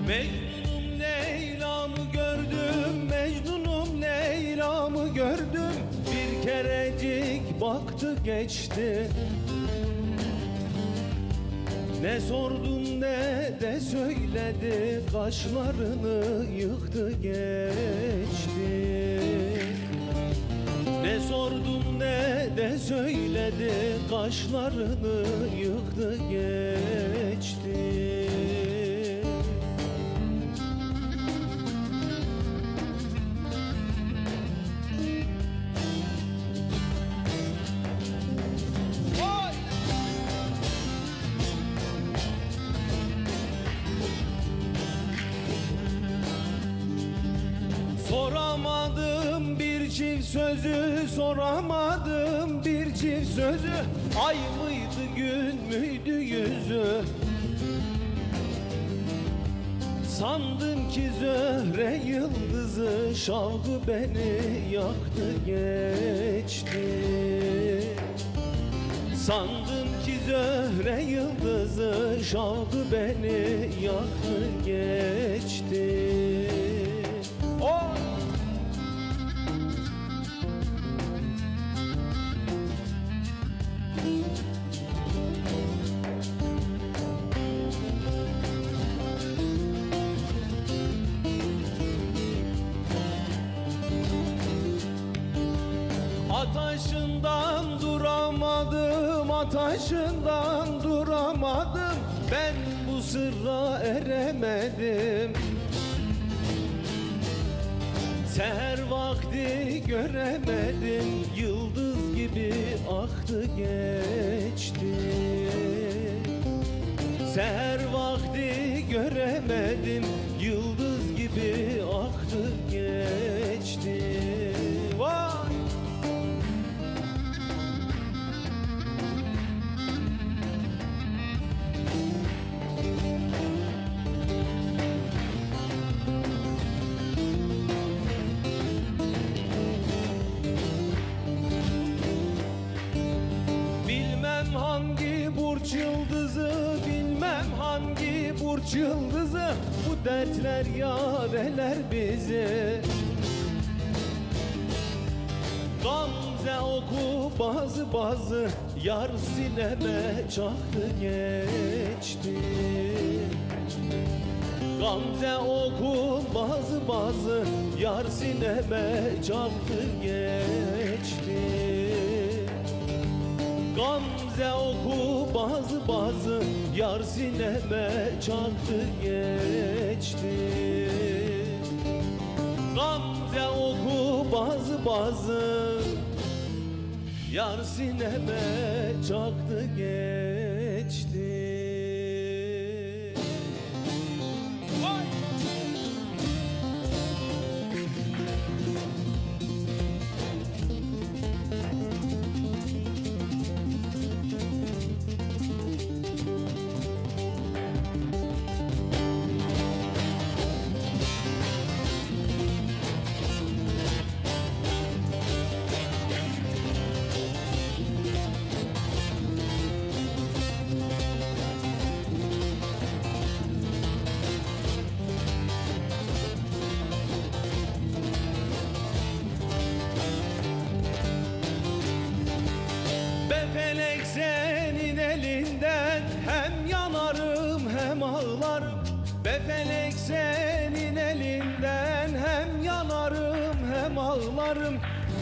Mecnunum Leyla'mı gördüm, Mecnunum Leyla'mı gördüm. Bir kerecik baktı geçti. Ne sordum ne de söyledi, kaşlarını yıktı geçti. Ne sordum ne de söyledi, kaşlarını yıktı geçti. Soramadım bir çift sözü, soramadım bir çift sözü. Ay mıydı gün müydü yüzü? Sandım ki Zöhre yıldızı, şavkı beni yaktı geçti. Sandım ki Zöhre yıldızı, şavkı beni yaktı geçti. Ataşından duramadım, ataşından duramadım. Ben bu sırra eremedim. Seher vakti göremedim, yıldız gibi aktı geçti. Seher vakti göremedim, yıldız gibi aktı geçti. Vay! Bilmem hangi burç yıldızı, bilmem hangi burç yıldızı, bu dertler yareler bizi. Gamze oku bazı bazı, yar sineme çaktı geçti. Gamze oku bazı bazı, yar sineme çaktı geçti. Gamze oku bazı bazı, yar sineme çaktı geçti. Gamze oku bazı bazı, yar sineme çaktı geçti. Felek senin elinden hem yanarım hem ağlarım. Be felek senin elinden hem yanarım hem ağlarım.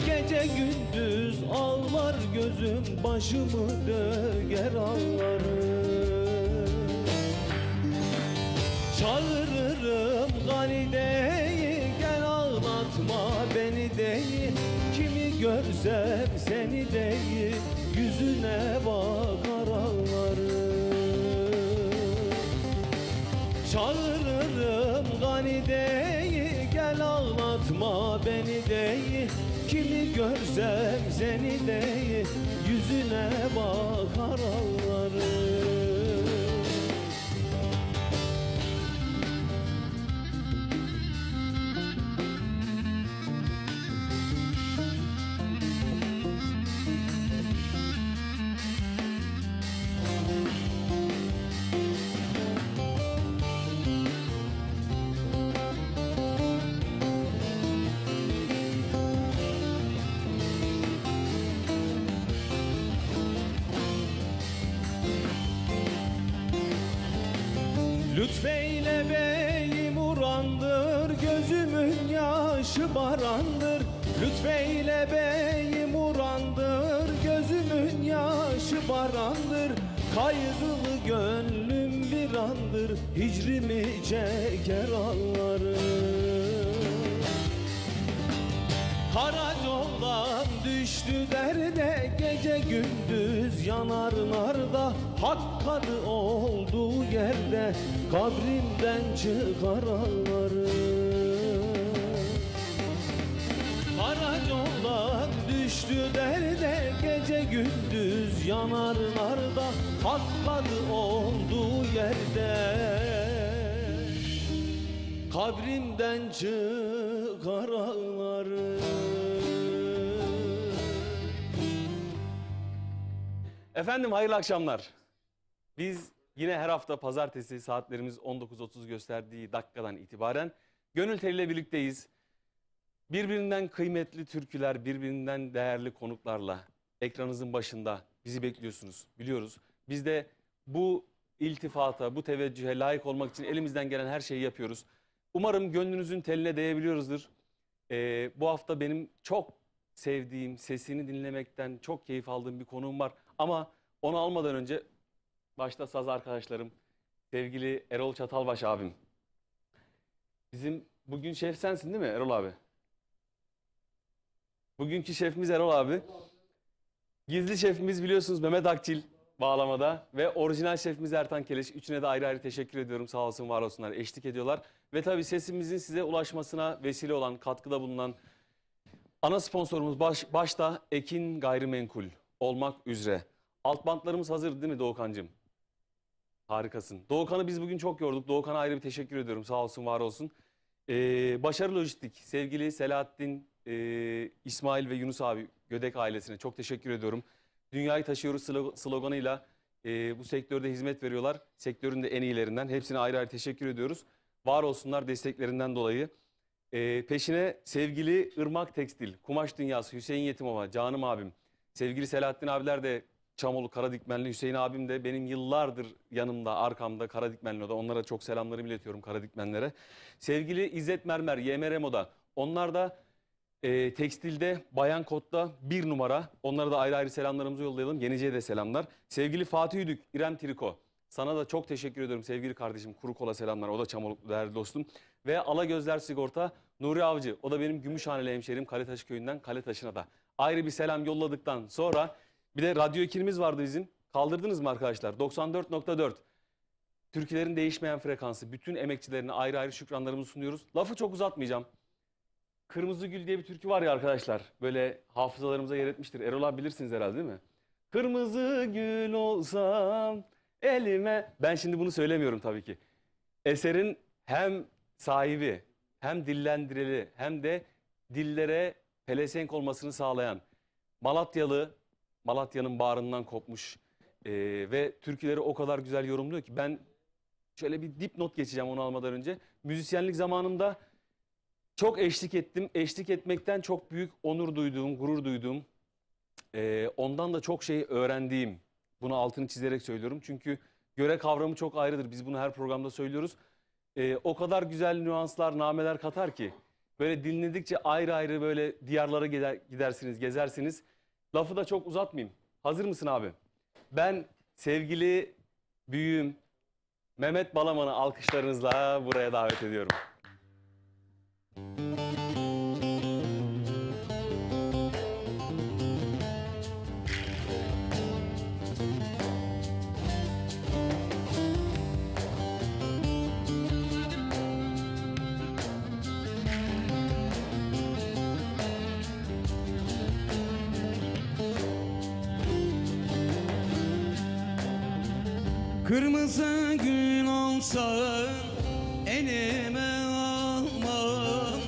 Gece gündüz ağlar gözüm, başımı döger ağlarım. Çağırırım Galide'yi, gel ağlatma beni değil. Kimi görsem seni değil, yüzüne bakar ağlarım. Çağırırım Ganide'yi, gel ağlatma beni değil. Kimi görsem seni değil, yüzüne bakar ağlarım. Lütfeyle beyim urandır, gözümün yaşı barandır. Lütfeyle beyim urandır, gözümün yaşı barandır. Kaygılı gönlüm bir andır, hicrimi çeker ağlarım. Kara yoldan düştü derde, gece gündüz yanar narda. Hak kadı olduğu yerde, kabrimden çıkar ağlarım. Kara yoldan düştü derde, gece gündüz yanar narda. Hak kadı olduğu yerde, kabrimden çıkar ağlarım. Efendim hayırlı akşamlar. Biz yine her hafta pazartesi saatlerimiz 19.30 gösterdiği dakikadan itibaren Gönül Teli'yle birlikteyiz. Birbirinden kıymetli türküler, birbirinden değerli konuklarla ekranınızın başında bizi bekliyorsunuz, biliyoruz. Biz de bu iltifata, bu teveccühe layık olmak için elimizden gelen her şeyi yapıyoruz. Umarım gönlünüzün teline değebiliyoruzdur. Bu hafta benim çok sevdiğim, sesini dinlemekten çok keyif aldığım bir konuğum var. Ama onu almadan önce başta saz arkadaşlarım, sevgili Erol Çatalbaş abim. Bizim bugün şef sensin değil mi Erol abi? Bugünkü şefimiz Erol abi. Gizli şefimiz biliyorsunuz Mehmet Akçil bağlamada ve orijinal şefimiz Ertan Keleş. Üçüne de ayrı ayrı teşekkür ediyorum. Sağ olsun, var olsunlar. Eşlik ediyorlar. Ve tabii sesimizin size ulaşmasına vesile olan, katkıda bulunan ana sponsorumuz başta Ekin Gayrimenkul olmak üzere. Alt bantlarımız hazır değil mi Doğukan'cığım? Harikasın. Doğukan'ı biz bugün çok yorduk. Doğukan'a ayrı bir teşekkür ediyorum. Sağ olsun, var olsun. Başarı Lojistik, sevgili Selahattin, İsmail ve Yunus abi, Gödek ailesine çok teşekkür ediyorum. Dünyayı taşıyoruz sloganıyla bu sektörde hizmet veriyorlar. Sektörün de en iyilerinden. Hepsine ayrı ayrı teşekkür ediyoruz. Var olsunlar desteklerinden dolayı. Peşine sevgili Irmak Tekstil, Kumaş Dünyası, Hüseyin Yetimova, canım abim. Sevgili Selahattin abiler de Çamolu Karadikmenli, Hüseyin abim de benim yıllardır yanımda, arkamda Karadikmenli'de. Onlara çok selamlarımı iletiyorum Karadikmenlere. Sevgili İzzet Mermer, YMR Moda. Onlar da tekstilde, bayan kotta 1 numara. Onlara da ayrı ayrı selamlarımızı yollayalım. Yenice'ye de selamlar. Sevgili Fatih Üdük, İrem Triko. Sana da çok teşekkür ediyorum sevgili kardeşim. Kuru kola selamlar. O da Çamoluklu değerli dostum. Ve Alagözler Sigorta, Nuri Avcı. O da benim Gümüşhaneli hemşerim. Kaletaşı köyünden Kaletaşı'na da ayrı bir selam yolladıktan sonra bir de Radyo 2'miz vardı bizim. Kaldırdınız mı arkadaşlar? 94.4. Türkilerin değişmeyen frekansı. Bütün emekçilerine ayrı ayrı şükranlarımızı sunuyoruz. Lafı çok uzatmayacağım. Kırmızı Gül diye bir türkü var ya arkadaşlar. Böyle hafızalarımıza yer etmiştir. Erol abi bilirsiniz herhalde değil mi? Kırmızı gül olsam elime... Ben şimdi bunu söylemiyorum tabii ki. Eserin hem sahibi, hem dillendireli, hem de dillere pelesenk olmasını sağlayan Malatyalı, Malatya'nın bağrından kopmuş ve türküleri o kadar güzel yorumluyor ki ben şöyle bir dipnot geçeceğim onu almadan önce. Müzisyenlik zamanımda çok eşlik ettim. Eşlik etmekten çok büyük onur duyduğum, gurur duyduğum, ondan da çok şey öğrendiğim, bunu altını çizerek söylüyorum. Çünkü göre kavramı çok ayrıdır. Biz bunu her programda söylüyoruz. O kadar güzel nüanslar, nameler katar ki böyle dinledikçe ayrı ayrı böyle diyarlara gidersiniz, gezersiniz. Lafı da çok uzatmayayım. Hazır mısın abi? Ben sevgili büyüğüm Mehmet Balaman'ı alkışlarınızla buraya davet ediyorum. Kırmızı gül olsa elime almam,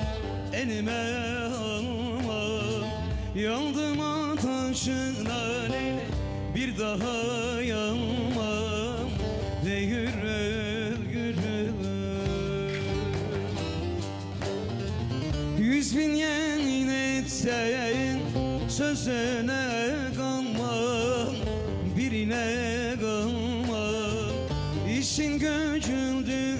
elime almam. Yandım ateşin aleyhine, bir daha yanmam ve yürür yürür. 100.000 yemin etsen sözüne kanmam, birine kanmam. İşin gücüldü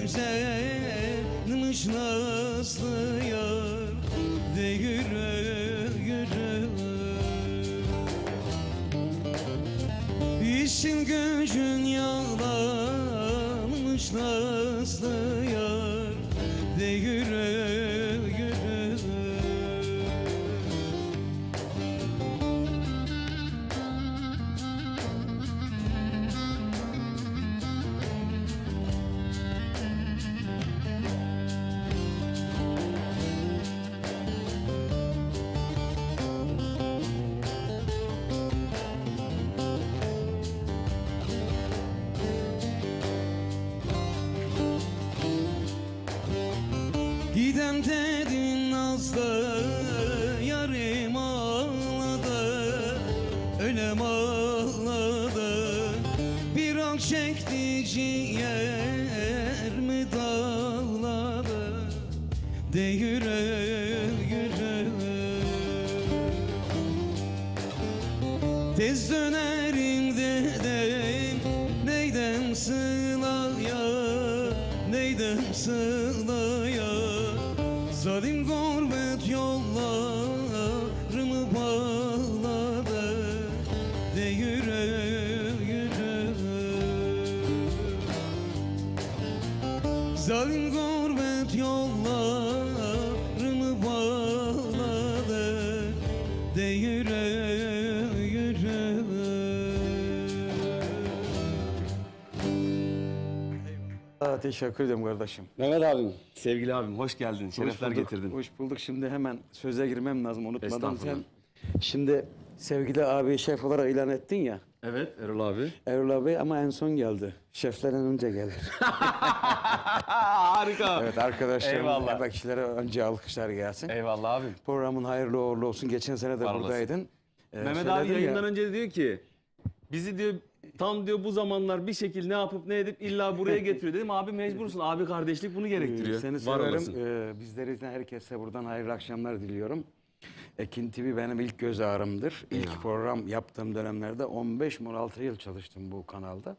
Gidem dedin nazlı yarim ağladı, ölüm ağladı. Bir ok çekti ciğer mi dağladı, de yürü yürü. Tez dönerim dedim, neydem sılaya, neydem sılaya. Zalim gurbet yollarımı bağladı, de yürü yürü. Zalim gurbet yollarımı bağladı, de yürü yürü. Teşekkür ederim kardeşim. Mehmet abim, sevgili abim hoş geldin. Şerefler Hoş bulduk, getirdin. Hoş bulduk. Şimdi hemen söze girmem lazım unutmadan. Estağfurullah. Sen şimdi sevgili abi şef olarak ilan ettin ya. Evet Erol abi. Erol abi ama en son geldi. Şeflerden önce gelir. Harika. Evet arkadaşlarım, Eyvallah. emekçilere önce alkışlar gelsin. Eyvallah abim. Programın hayırlı uğurlu olsun. Geçen sene de Var olasın. buradaydın. Mehmet abi söyledim ya, yayından önce diyor ki bizi diyor tam diyor bu zamanlar bir şekilde ne yapıp ne edip illa buraya getiriyor. Dedim abi mecbursun. Abi kardeşlik bunu gerektiriyor. Seni Var olasın. severim. Bizleri izleyen herkese buradan hayırlı akşamlar diliyorum. Ekin TV benim ilk göz ağrımdır. İlk program yaptığım dönemlerde 15-16 yıl çalıştım bu kanalda.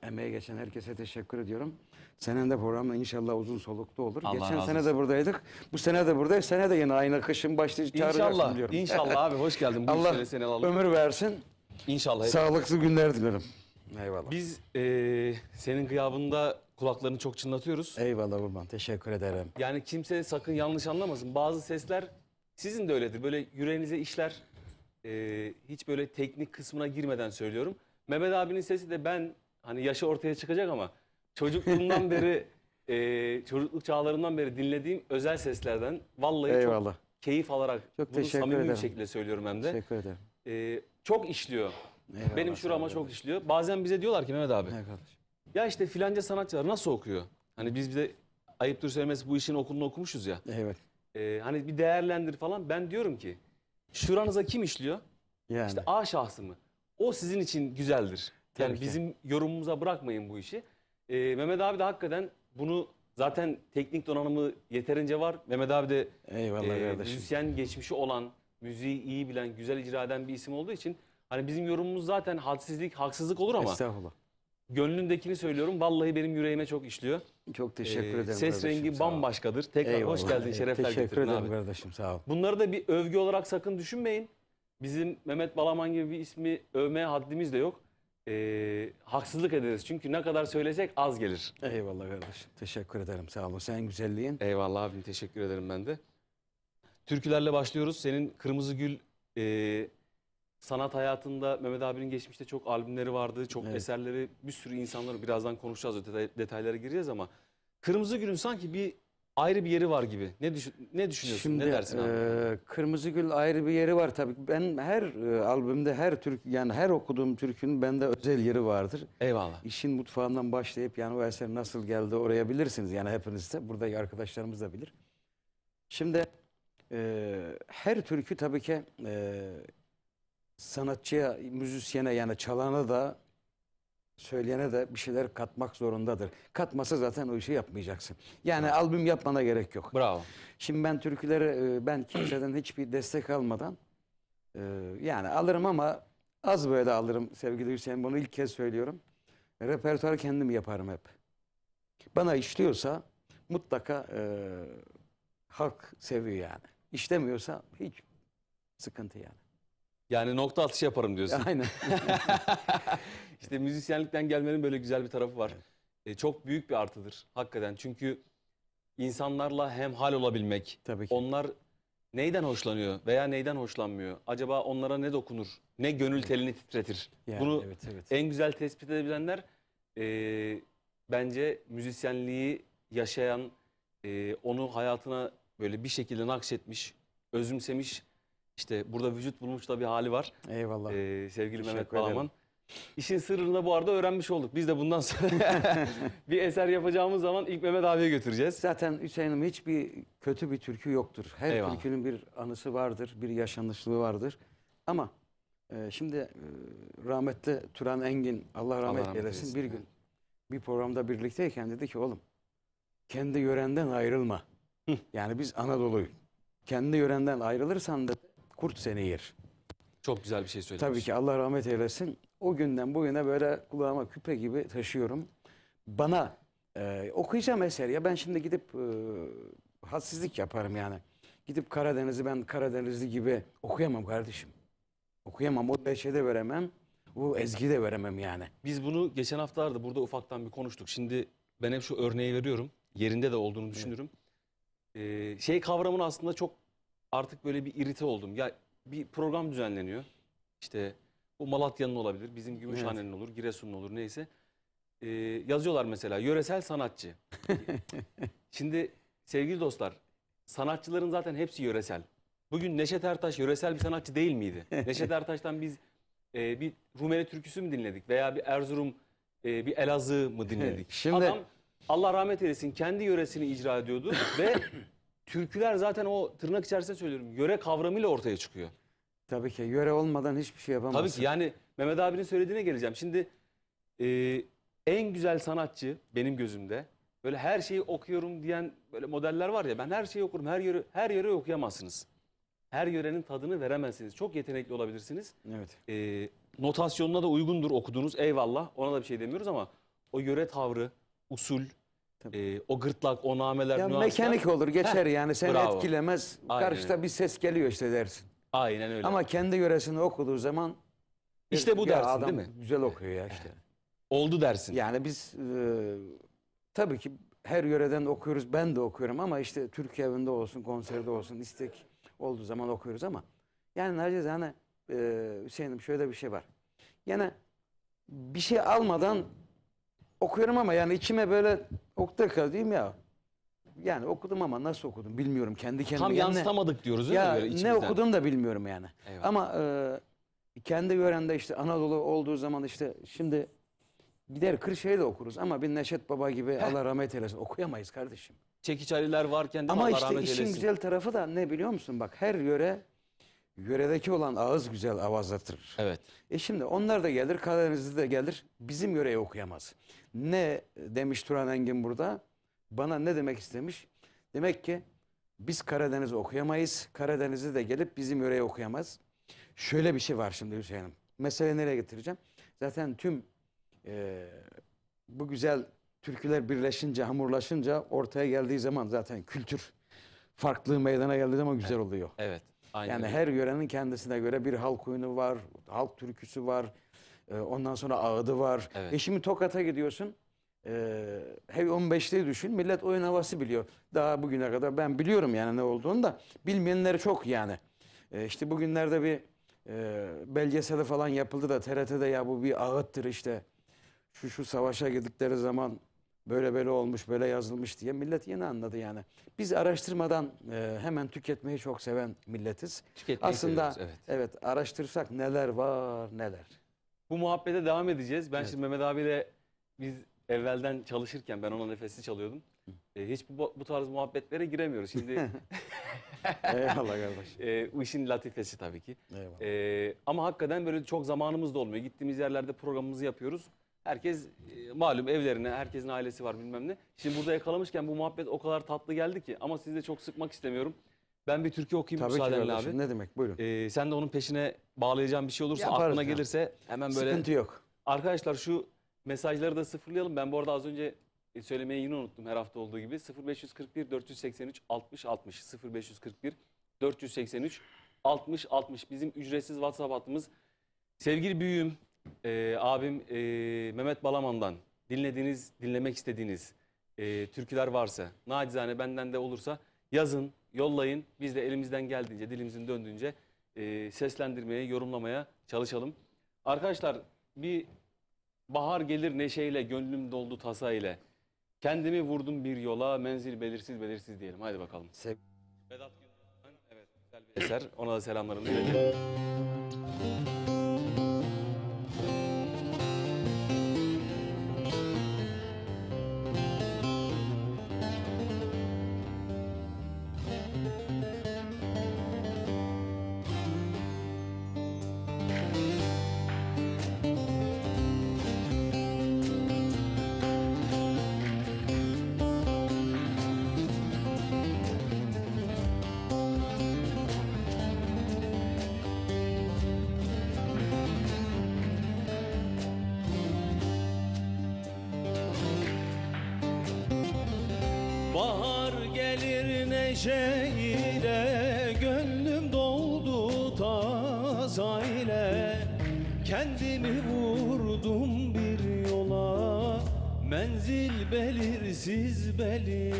Emeğe geçen herkese teşekkür ediyorum. Senin de programın inşallah uzun soluklu olur. Allah Geçen razı sene olsun. de buradaydık. Bu sene de buradayız. Sene de yine aynı kışın başlayıcı çağıracaksın İnşallah. biliyorum. İnşallah abi hoş geldin. Bu Allah işleri seni alalım. ömür versin. İnşallah. Sağlıklı günler dilerim. Eyvallah. Biz senin gıyabında kulaklarını çok çınlatıyoruz. Eyvallah kurban. Teşekkür ederim. Yani kimse sakın yanlış anlamasın. Bazı sesler sizin de öyledir. Böyle yüreğinize işler. Hiç böyle teknik kısmına girmeden söylüyorum. Mehmet abinin sesi de ben hani yaşı ortaya çıkacak ama çocukluğumdan beri çocukluk çağlarından beri dinlediğim özel seslerden vallahi Eyvallah. çok keyif alarak Çok bunu teşekkür samimi bir ederim. şekilde söylüyorum hem de. Teşekkür ederim. Çok işliyor. Eyvallah, Benim sağ şurama ol çok kardeşim. işliyor. Bazen bize diyorlar ki Mehmet abi. Ne kardeşim? Ya işte filanca sanatçılar nasıl okuyor? Hani biz bize ayıptır söylemesi bu işin okulunu okumuşuz ya. Evet. Hani bir değerlendir falan. Ben diyorum ki şuranıza kim işliyor? Yani. İşte A şahsı mı? O sizin için güzeldir. Yani Tabii ki. bizim yorumumuza bırakmayın bu işi. Mehmet abi de hakikaten bunu zaten teknik donanımı yeterince var. Mehmet abi de Eyvallah kardeşim. müzisyen geçmişi olan, müziği iyi bilen, güzel icra eden bir isim olduğu için hani bizim yorumumuz zaten hadsizlik, haksızlık olur ama Estağfurullah. gönlündekini söylüyorum. Vallahi benim yüreğime çok işliyor. Çok teşekkür ederim Ses kardeşim, rengi sağ ol. bambaşkadır. Tekrar hoş Eyvallah. geldin, şerefler Teşekkür getirdin ederim abi. kardeşim, sağ ol. Bunları da bir övgü olarak sakın düşünmeyin. Bizim Mehmet Balaman gibi bir ismi övmeye haddimiz de yok. Haksızlık ederiz. Çünkü ne kadar söylesek az gelir. Eyvallah kardeşim. Teşekkür ederim, sağ olun. Sen güzelliğin. Eyvallah abim, teşekkür ederim ben de. Türkülerle başlıyoruz. Senin Kırmızı Gül sanat hayatında Mehmet abinin geçmişte çok albümleri vardı. Çok Evet. eserleri, bir sürü insanları birazdan konuşacağız. Detaylara gireceğiz ama Kırmızı Gül'ün sanki bir ayrı bir yeri var gibi. Ne düşünüyorsun? Şimdi ne dersin abi? Kırmızı Gül ayrı bir yeri var tabii. Ben her albümde, her yani her okuduğum türkünün bende özel yeri vardır. Eyvallah. İşin mutfağından başlayıp yani o eser nasıl geldi oraya bilirsiniz. Yani hepiniz de, buradaki arkadaşlarımız da bilir. Şimdi her türkü tabii ki sanatçıya, müzisyene yani çalana da söyleyene de bir şeyler katmak zorundadır. Katmasa zaten o işi yapmayacaksın. Yani albüm yapmana gerek yok. Bravo. Şimdi ben türküleri ben kimseden hiçbir destek almadan yani alırım ama az böyle alırım sevgili Hüseyin. Bunu ilk kez söylüyorum. Repertuarı kendim yaparım hep. Bana işliyorsa mutlaka halk seviyor yani. İşlemiyorsa hiç sıkıntı yani. Yani nokta atışı yaparım diyorsun. Aynen. İşte müzisyenlikten gelmenin böyle güzel bir tarafı var. Çok büyük bir artıdır hakikaten. Çünkü insanlarla hemhal olabilmek, Tabii ki. onlar neyden hoşlanıyor veya neyden hoşlanmıyor? Acaba onlara ne dokunur? Ne gönül telini titretir? Yani, Bunu evet, evet. en güzel tespit edebilenler bence müzisyenliği yaşayan, onu hayatına böyle bir şekilde nakşetmiş, özümsemiş, işte burada vücut bulmuş da bir hali var. Eyvallah. Sevgili Teşekkür Mehmet ederim. Balaman. İşin sırrını da bu arada öğrenmiş olduk. Biz de bundan sonra bir eser yapacağımız zaman ilk Mehmet abiye götüreceğiz. Zaten Hüseyin'im hiçbir kötü bir türkü yoktur. Her Eyvallah. türkünün bir anısı vardır, bir yaşanmışlığı vardır. Ama şimdi rahmetli Turan Engin, Allah rahmet rahmet eylesin, eylesin. bir gün bir programda birlikteyken dedi ki oğlum kendi yörenden ayrılma. Yani biz Anadolu'yu. Kendi yörenden ayrılırsan da kurt seni yer. Çok güzel bir şey söylemiş. Tabii ki Allah rahmet eylesin. O günden bugüne böyle kulağıma küpe gibi taşıyorum. Bana okuyacağım eser ya ben şimdi gidip hadsizlik yaparım yani. Gidip Karadeniz'i ben Karadenizli gibi okuyamam kardeşim. Okuyamam. O beşe de veremem. O ezgi de veremem yani. Biz bunu geçen haftalarda burada ufaktan bir konuştuk. Şimdi ben hep şu örneği veriyorum. Yerinde de olduğunu düşünürüm. Şey kavramını aslında çok artık böyle bir irite oldum. Ya bir program düzenleniyor. İşte bu Malatya'nın olabilir, bizim Gümüşhane'nin olur, Giresun'un olur neyse. Yazıyorlar mesela yöresel sanatçı. Şimdi sevgili dostlar, sanatçıların zaten hepsi yöresel. Bugün Neşet Ertaş yöresel bir sanatçı değil miydi? Neşet Ertaş'tan biz bir Rumeli türküsü mü dinledik veya bir Erzurum, bir Elazığ mı dinledik? Şimdi- Adam Allah rahmet eylesin kendi yöresini icra ediyordu ve türküler zaten o tırnak içerisinde söylüyorum yöre kavramıyla ortaya çıkıyor. Tabii ki yöre olmadan hiçbir şey yapamazsın. Tabii ki yani Mehmet abinin söylediğine geleceğim. Şimdi en güzel sanatçı benim gözümde böyle her şeyi okuyorum diyen böyle modeller var ya ben her şeyi okurum her yöreyi okuyamazsınız. Her yörenin tadını veremezsiniz. Çok yetenekli olabilirsiniz. Evet. Notasyonuna da uygundur okuduğunuz eyvallah ona da bir şey demiyoruz ama o yöre tavrı, usul, o gırtlak, o nameler, Ya nüanslar. mekanik olur geçer yani seni bravo. etkilemez. Aynen Karşıda öyle. bir ses geliyor işte dersin. Aynen öyle. Ama kendi yöresini okuduğu zaman İşte bu ya dersin adam değil mi? güzel okuyor ya işte. Oldu dersin. Yani biz tabii ki her yöreden okuyoruz. Ben de okuyorum ama işte Türkiye evinde olsun, konserde olsun istek olduğu zaman okuyoruz ama yani nacizane Hüseyin'im şöyle bir şey var. Yani bir şey almadan okuyorum ama yani içime böyle okta diyeyim ya. Yani okudum ama nasıl okudum bilmiyorum kendi kendime. Tam Yani yansıtamadık diyoruz değil mi? ya Böyle ne içimizden? okudum da bilmiyorum yani. Eyvallah. Ama kendi yörende işte Anadolu olduğu zaman işte şimdi gider Kırşehir'de okuruz ama bir Neşet Baba gibi Allah rahmet eylesin okuyamayız kardeşim. Çekiç Ali'ler varken de Ama Allah işte rahmet işin eylesin. güzel tarafı da ne biliyor musun? Bak her yöredeki olan ağız güzel avazlatır. Evet. Şimdi onlar da gelir Karadeniz'de de gelir bizim yöreyi okuyamaz. Ne demiş Turan Engin burada? Bana ne demek istemiş? Demek ki biz Karadeniz'i okuyamayız. Karadeniz'i de gelip bizim yöreyi okuyamaz. Şöyle bir şey var şimdi Hüseyin'im. Meseleyi nereye getireceğim? Zaten tüm bu güzel türküler birleşince, hamurlaşınca ortaya geldiği zaman zaten kültür farklılığı meydana geldiği zaman güzel oluyor. Evet. Aynen Yani öyle. her yörenin kendisine göre bir halk oyunu var, halk türküsü var. Ondan sonra ağıdı var. Evet. Şimdi Tokat'a gidiyorsun. Hey 15'liği düşün. Millet oyun havası biliyor. Daha bugüne kadar ben biliyorum yani ne olduğunu da bilmeyenleri çok yani. İşte bugünlerde bir belgeseli falan yapıldı da TRT'de ya bu bir ağıttır işte. Şu savaşa girdikleri zaman böyle böyle olmuş, böyle yazılmış diye millet yeni anladı yani. Biz araştırmadan hemen tüketmeyi çok seven milletiz. Tüketmeyi Aslında seviyoruz, evet araştırsak neler var neler. Bu muhabbete devam edeceğiz. Ben şimdi Mehmet abiyle biz evvelden çalışırken ben ona nefesli çalıyordum. Hiç bu tarz muhabbetlere giremiyoruz. Şimdi Eyvallah kardeş. bu işin latifesi tabii ki. Eyvallah. Ama hakikaten böyle çok zamanımız da olmuyor. Gittiğimiz yerlerde programımızı yapıyoruz. Herkes malum evlerine, herkesin ailesi var bilmem ne. Şimdi burada yakalamışken bu muhabbet o kadar tatlı geldi ki ama sizi de çok sıkmak istemiyorum. Ben bir türkü okuyayım Tabii ki müsaadenle kardeşim. abi. Ne demek buyurun. Sen de onun peşine bağlayacağım bir şey olursa Yaparız aklına ya. gelirse hemen böyle. Sıkıntı yok. Arkadaşlar şu mesajları da sıfırlayalım. Ben bu arada az önce söylemeyi yine unuttum her hafta olduğu gibi. 0541 483 60 60 0541 483 60 60 bizim ücretsiz WhatsApp hattımız. Sevgili büyüğüm, abim Mehmet Balaman'dan dinlemek istediğiniz türküler varsa, nacizane benden de olursa yazın, yollayın. Biz de elimizden geldiğince, dilimizin döndüğünce seslendirmeye, yorumlamaya çalışalım. Arkadaşlar bir bahar gelir neşeyle, gönlüm doldu tasa ile. Kendimi vurdum bir yola, menzil belirsiz belirsiz diyelim. Haydi bakalım. Vedat Yıldırım'dan, evet, güzel bir eser. Ona da selamlarımı iletelim. Bahar gelir neşeyle, gönlüm doldu tasa ile. Kendimi vurdum bir yola, menzil belirsiz belirsiz.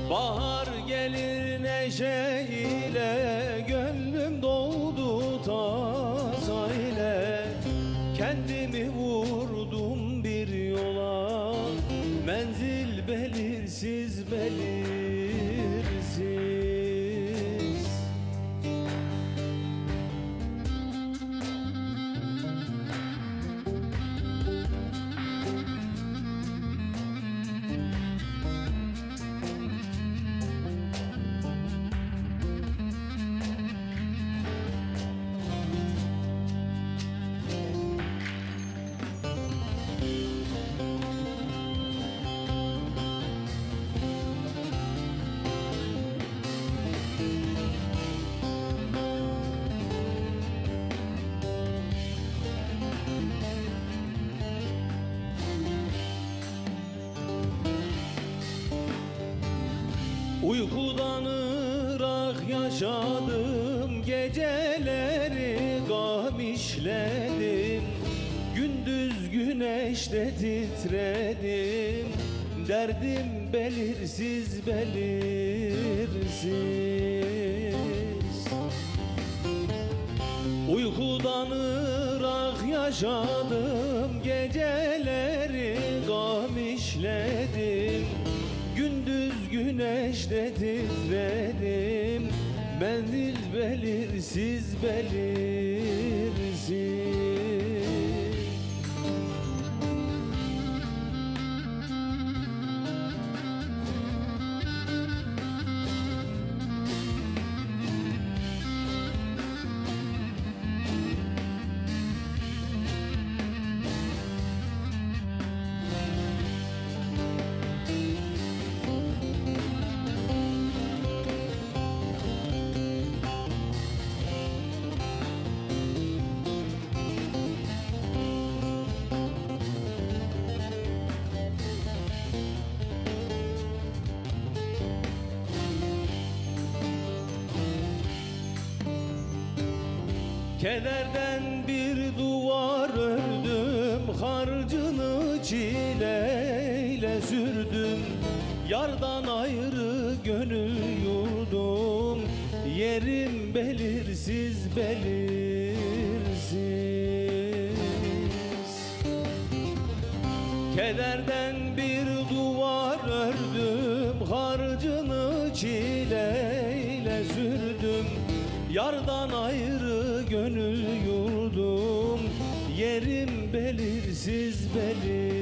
Bahar gelir neşeyle, gönlüm doldu tasa ile. Kendimi vurdum bir yola, menzil belirsiz belirsiz. Uykudan ırak yaşadım, geceleri gam işledim. Gündüz güneşte titredim, derdim belirsiz belirsiz. Uykudan ırak yaşadım, geceleri gam işledim. Gündüz güneşte titredim, menzil belirsiz belirsiz. Kederden bir duvar ördüm, harcını çileyle sürdüm. Yardan ayrı gönül yurdum, yerim belirsiz belirsiz. Kederden bir duvar ördüm, harcını çileyle sürdüm. Yardan ayrı gönül yurdum, yerim belirsiz belirsiz.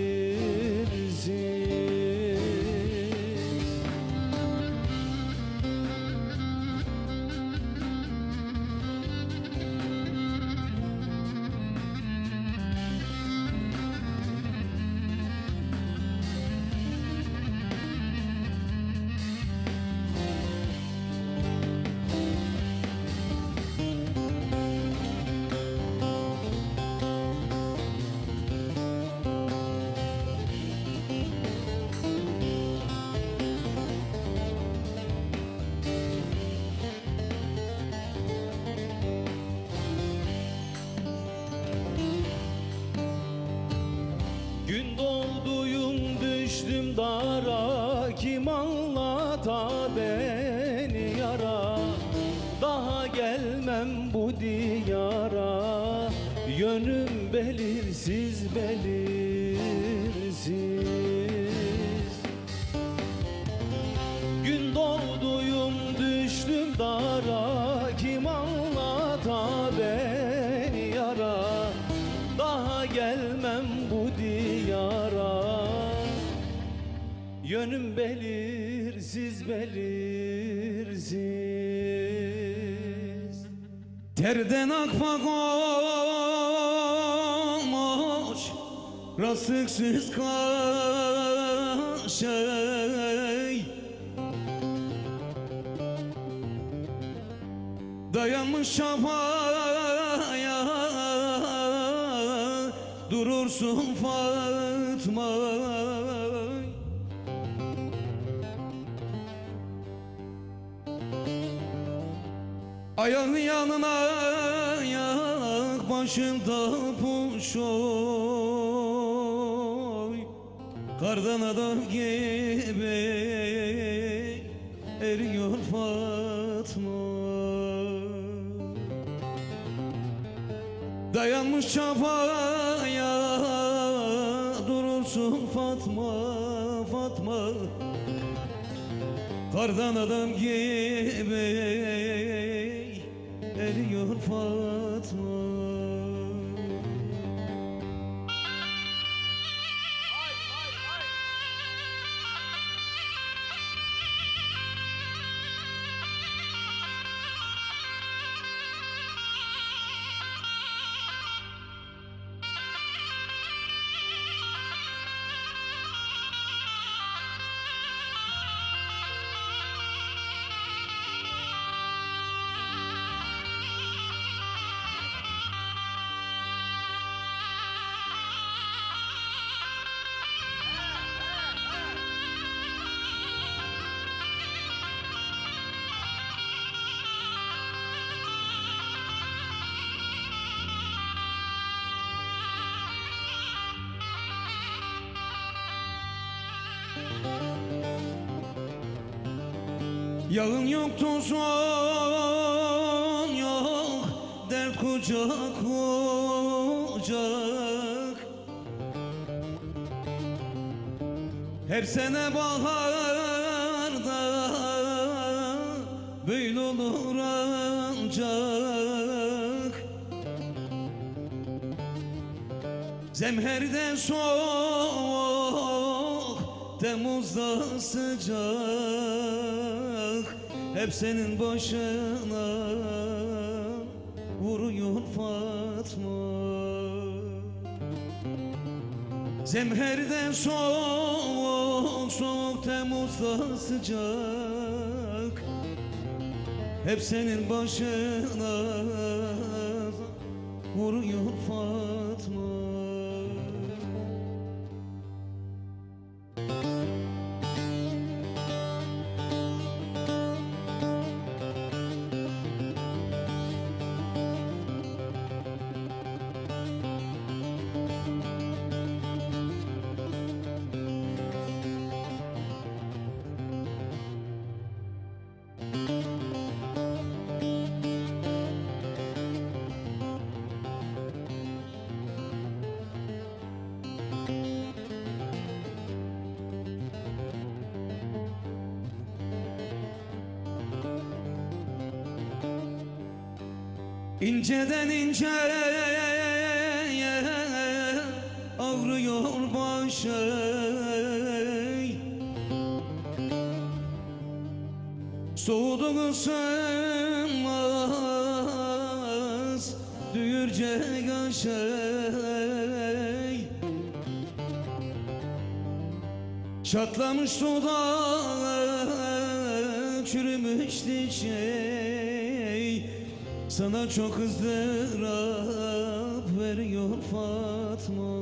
Gün doğduyum düştüm dara, kim anlata beni yara. Daha gelmem bu diyara, yönüm belirsiz belirsiz. Gün doğduyum düştüm dara, kim anlata beni yara. Daha gelmem bu diyara, yönüm belirsiz belirsiz. Terden akmak olmuş, rastıksız kaşey. Dayanmış şafaya, durur durursun Fatma. Ayağın yanına ayak, başında puş oy. Kardan adam gibi eriyor Fatma. Dayanmış çapaya durursun Fatma, Fatma. Kardan adam gibi eriyor Fatma. Yağın yok, tozun yok, dert kucak kucak. Her sene baharda böyle olur ancak. Zemherden soğuk, Temmuz'da sıcak. Hep senin başına vuruyor Fatma. Zemherden soğuk, soğuk, Temmuz'da sıcak. Hep senin başına vuruyor Fatma. İnceden inceye ağrıyor başım. Soğudu ısınmaz düğürcek aşey. Çatlamış dudak, çürümüş dişey. Sana çok ızdırap veriyor Fatma.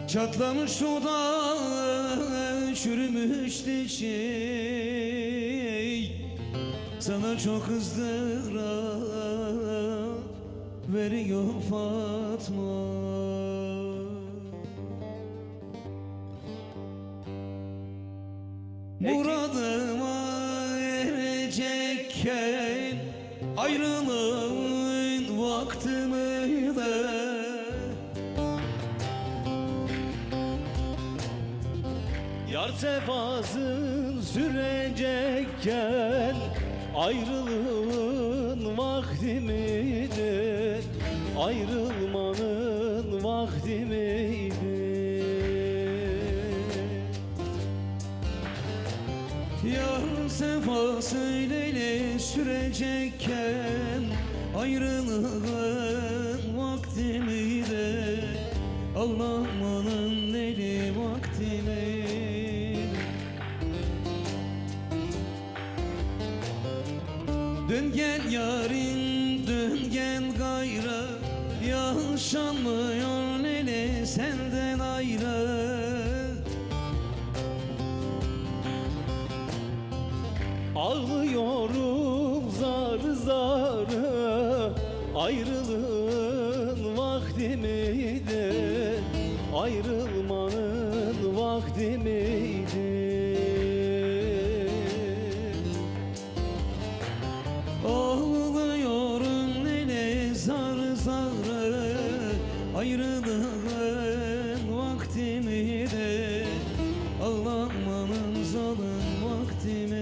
Çatlamış dudak, çürümüş dişey. Sana çok ızdırap veriyor Fatma. Muradıma erecekken ayrılığın vakti miydi? Yar sefasın sürecekken ayrılığın vakti miydi? Ayrılmanın vakti miydi? Yar sefasıyla sürecekken ayrılığın vakti miydi? Ağlamanın neli vakti miydi? Dön gel yarim, dön gel gayrı, ya Yaşanmıyor nene senden ayrı. Ağlıyorum zar zarı, ayrılığın vakti miydi? Ayrılmanın vakti miydi? Ağlıyorum nene zar zarı, ayrılığın vakti miydi? Ağlamanın zalim vakti miydi?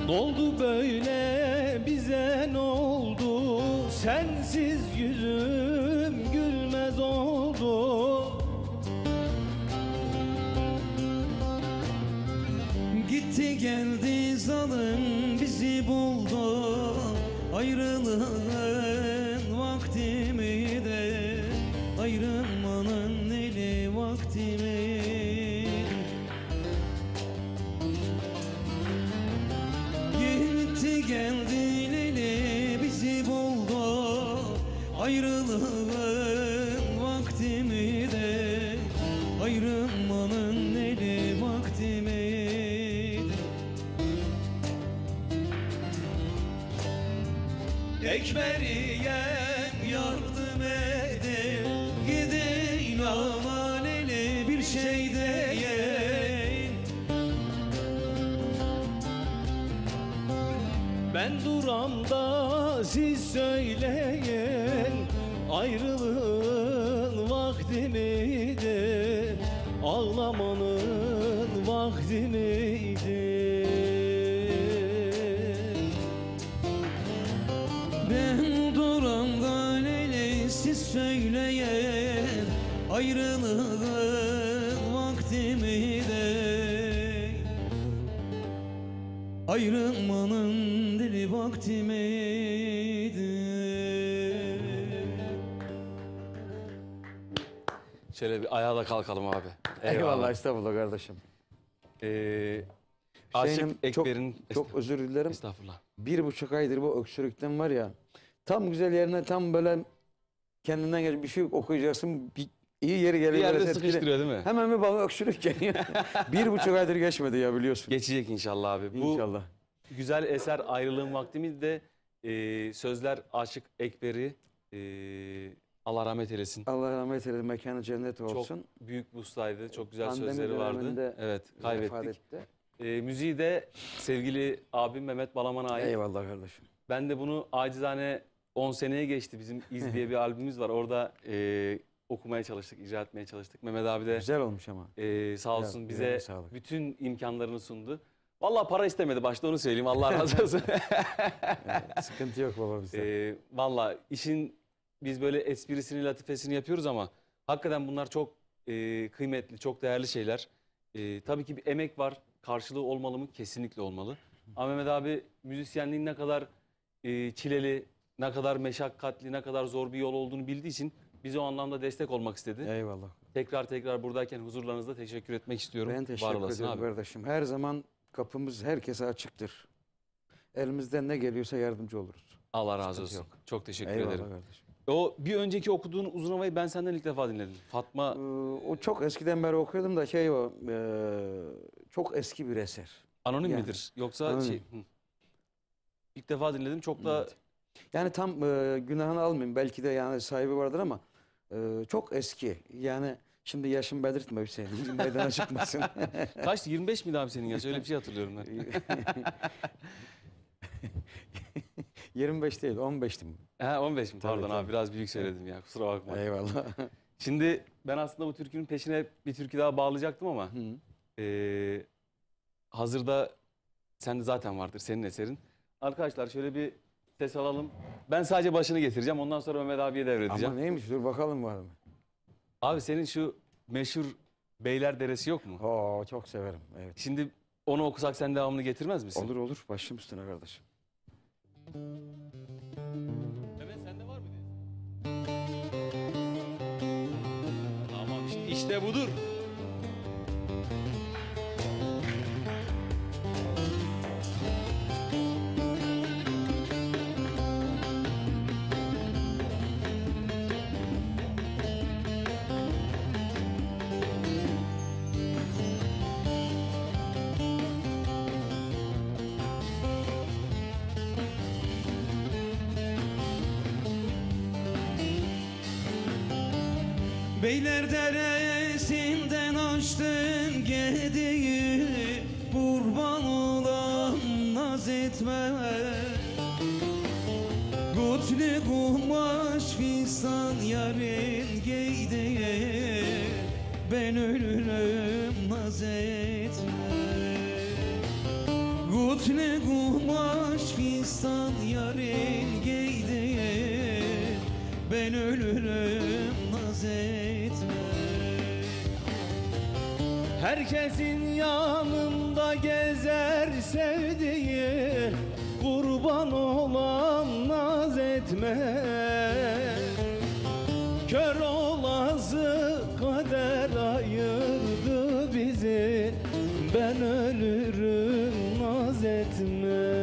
Oldu böyle bize ne oldu? Sensiz yüzüm gülmez oldu. Gitti geldi zalim bizi buldu. Ayrılığın vakti miydi? Ayrılmanın eli vakti miydi? Gitti geldi leli bizi buldu. Ayrılığın vakti miydi? Ayrılmanın eli vakti miydi? Ekberiye yardım edin, gidin aman eli bir şey deyin. Ben duramda siz söyleyin, ayrılığın vakti miydi? Ağlamanın vakti miydi? Ben duramda leyli siz söyleyin, ayrılığın vakti miydi? Ayrılmanın dili vakti miydi? Şöyle bir ayağa da kalkalım abi. Eyvallah, estağfurullah kardeşim. Aşık Hüseyin'im, Ekber'in... Çok özür dilerim. Estağfurullah. 1,5 aydır bu öksürükten var ya. Tam güzel yerine tam böyle kendinden geç bir şey okuyacaksın. İyi yeri Bir geliyor. yerde böyle etkili. sıkıştırıyor değil mi? Hemen bir bana öksürük geliyor. 1,5 aydır geçmedi ya, biliyorsun. Geçecek inşallah abi. İnşallah. Bu güzel eser Ayrılığın Vaktimizde sözler Aşık Ekber'i Allah rahmet eylesin. Allah rahmet eylesin, mekanı cennet olsun. Çok büyük bir ustaydı. Çok güzel Pandemi sözleri vardı. döneminde Evet, vefat kaybettik. etti. Müziği de sevgili abim Mehmet Balaman'a ait. Eyvallah kardeşim. Ben de bunu acizane 10 seneye geçti. Bizim İz diye bir albümümüz var. Orada okumaya çalıştık, icra etmeye çalıştık. Mehmet abi de Güzel olmuş ama. sağ olsun Güzel, bize sağlık. bütün imkanlarını sundu. Vallahi para istemedi, başta onu söyleyeyim. Allah razı olsun. Evet, sıkıntı yok baba bizde. Vallahi işin biz böyle esprisini, latifesini yapıyoruz ama hakikaten bunlar çok kıymetli, çok değerli şeyler. Tabii ki bir emek var. Karşılığı olmalı mı? Kesinlikle olmalı. Ama Mehmet abi müzisyenliğin ne kadar çileli, ne kadar meşakkatli, ne kadar zor bir yol olduğunu bildiği için bize o anlamda destek olmak istedi. Eyvallah. Tekrar buradayken huzurlarınızda teşekkür etmek istiyorum. Ben Var teşekkür olasın ederim abi. kardeşim. Her zaman kapımız herkese açıktır. Elimizden ne geliyorsa yardımcı oluruz. Allah razı Sıkıntı olsun. Çok teşekkür Eyvallah ederim. kardeşim. O bir önceki okuduğun uzun havayı ben senden ilk defa dinledim. Fatma O çok eskiden beri okuyordum da çok eski bir eser. anonim Yani. midir? Yoksa Anonim. İlk defa dinledim. Çok da Evet. Yani tam günahını almayayım. Belki de yani sahibi vardır ama çok eski. Yani şimdi yaşım belirtme Hüseyin. Meydana çıkmasın. kaçtı? 25 miydi abi senin yaş? Öyle bir şey hatırlıyorum ben. 25 değil, 15'tim. He 15 mi? Tabii, Pardon tabii. abi biraz büyük söyledim ya. Kusura bakma. Eyvallah. Şimdi ben aslında bu türkünün peşine bir türkü daha bağlayacaktım ama Hı. Hazırda sende zaten vardır, senin eserin. Arkadaşlar şöyle bir ses alalım. Ben sadece başını getireceğim. Ondan sonra Mehmet abiye devredeceğim. Ama neymiş dur bakalım var mı? Abi senin şu meşhur Beyler Deresi yok mu? Oo çok severim. Evet. Şimdi onu okusak sen devamını getirmez misin? Olur olur başım üstüne kardeşim. Mehmet sende var mı diye. Tamam işte budur. Beyler deresinden açtın gediği, kurban olan naz etme. Kutlu kumaş fistan yarın giydiği, ben ölürüm naz etme. Kutlu kumaş fistan yarın giydiği, ben ölürüm naz etme. Herkesin yanında gezer sevdiği, kurban olan naz etme. Kör olası kader ayırdı bizi, ben ölürüm naz etme.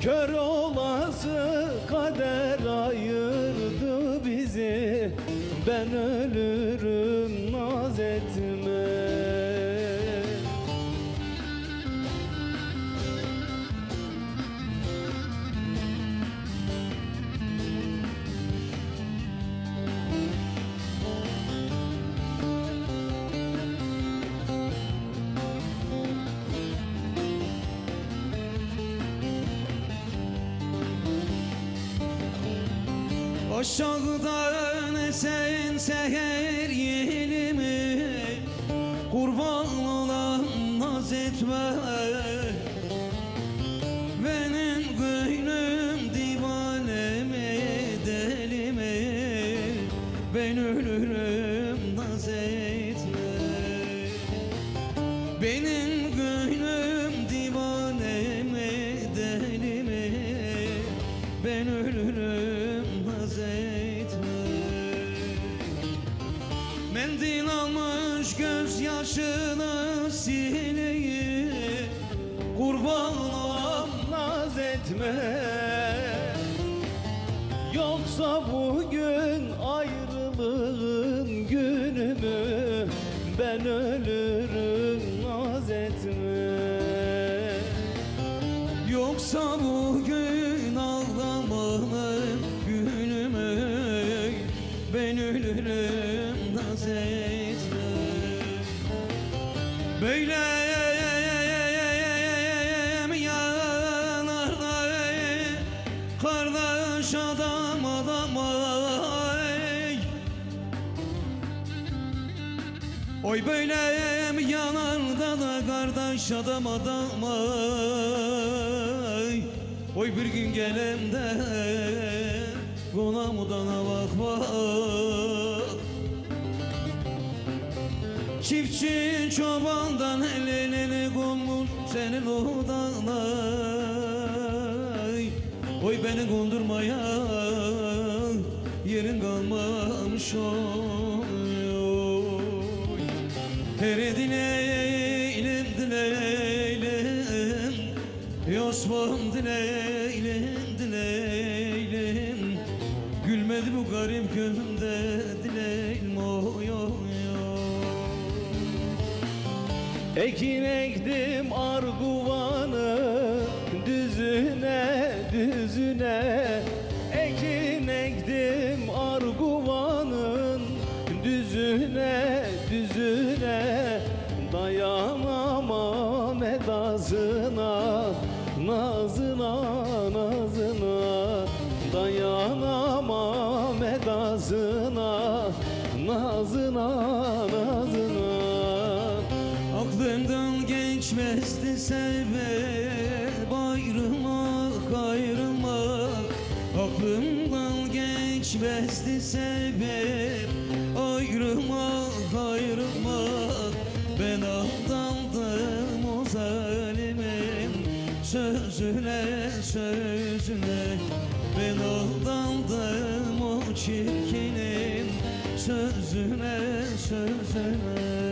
Kör olası kader ayırdı bizi, ben ölürüm naz etme. Aşağıdan esen seher yelimi, kurban olan naz etme. Benim gönlüm divaneme delime, ben ölürüm naz etme. Benim gönlüm divaneme delime, ben ölürüm naz etme. Mendil almış gözyaşını sileyi, kurban olam naz etme. Yoksa bugün ayrılığın günü mü, ben ölürüm naz etme. Yoksa bugün ağlamanın günü mü, ben ölürüm naz etme. Böyle yanarda kardeş adam ay. Oy böyle yanarda da kardeş adam ay. Oy bir gün gelem de konamudana bak bak. Çiftçi çobandan el ele konmuş senin odana. Oy beni kondurmaya yerin kalmamış oy. Her dileğim dileğim, Osman dileğim dileğim, gülmedi bu garip gönlümde dileğim oy oy oy. Ekin ektim arguvanı düzüne düzüne. Ekin ektim arguvanın düzüne düzüne. Dayanamam edasına, nazına nazına. Dayanamam edasına, nazına nazına. geçmezdi sebep ayrılmak ayrılmak, aklımdan geçmezdi sebep ayrılmak ayrılmak. Ben aldandım o zalimin sözüne sözüne, ben aldandım o çirkinin sözüne sözüne.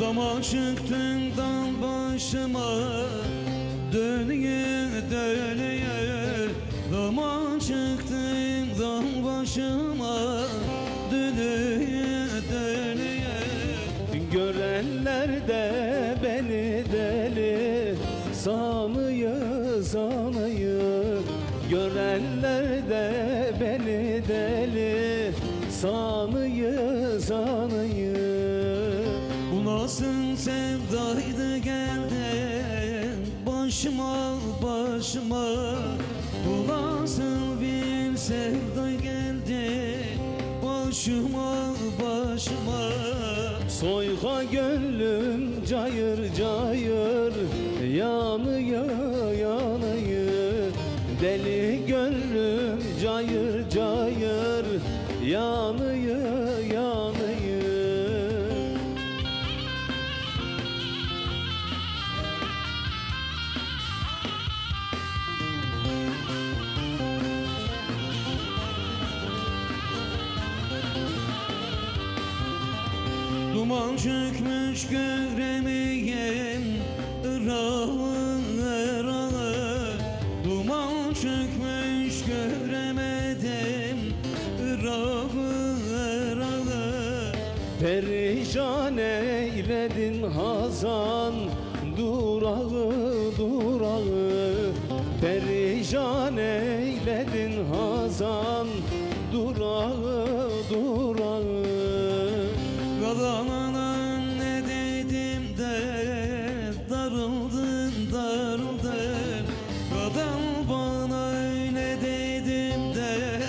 Dama çıktın dal başıma, dönüye dönüye. Dama çıktın dal başıma, dönüye dönüye. Görenler de beni deli sanıyor sanıyor. Görenler de beni deli sanıyor sanıyor. Bu nasıl sevdaydı geldin başıma başıma, bu nasıl bir sevda geldi başıma başıma. Soyga gönlüm cayır cayır yanıyor yanıyor. Deli gönlüm cayır cayır yanıyor yanıyor. Duman çökmüş göremeyem Irak'ı Irak'ı. Duman çökmüş göremedim Irak'ı Irak'ı. Perişan eyledin Hazan durağı durağı. Perişan eyledin Hazan durağı durağı. Yalanına ne dedim de darıldın darıldın. Kadın bana öyle dedim de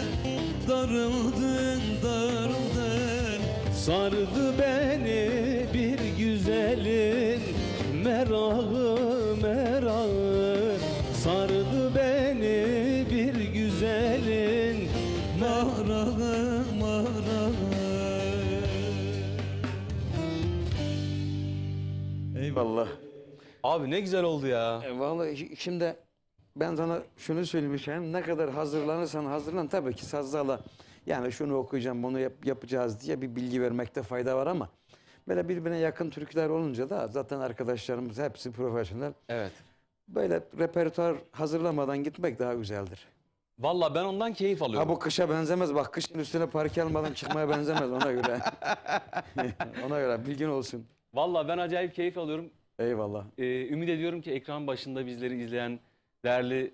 darıldın darıldın. Sardı beni bir güzelin merağı merağı. Sardı beni bir güzelin merağı merağı. Eyvallah. Abi ne güzel oldu ya. Vallahi şimdi ben sana şunu söyleyeyim Hüseyin, ne kadar hazırlanırsan hazırlan, tabii ki sazlarla yani şunu okuyacağım bunu yapacağız diye bir bilgi vermekte fayda var ama böyle birbirine yakın türküler olunca da zaten arkadaşlarımız hepsi profesyonel. Evet. Böyle repertuar hazırlamadan gitmek daha güzeldir. Valla ben ondan keyif alıyorum. Ha bu kışa benzemez, bak kışın üstüne parke almadan çıkmaya benzemez, ona göre. Ona göre bilgin olsun. Valla ben acayip keyif alıyorum. Eyvallah. Ümit ediyorum ki ekran başında bizleri izleyen değerli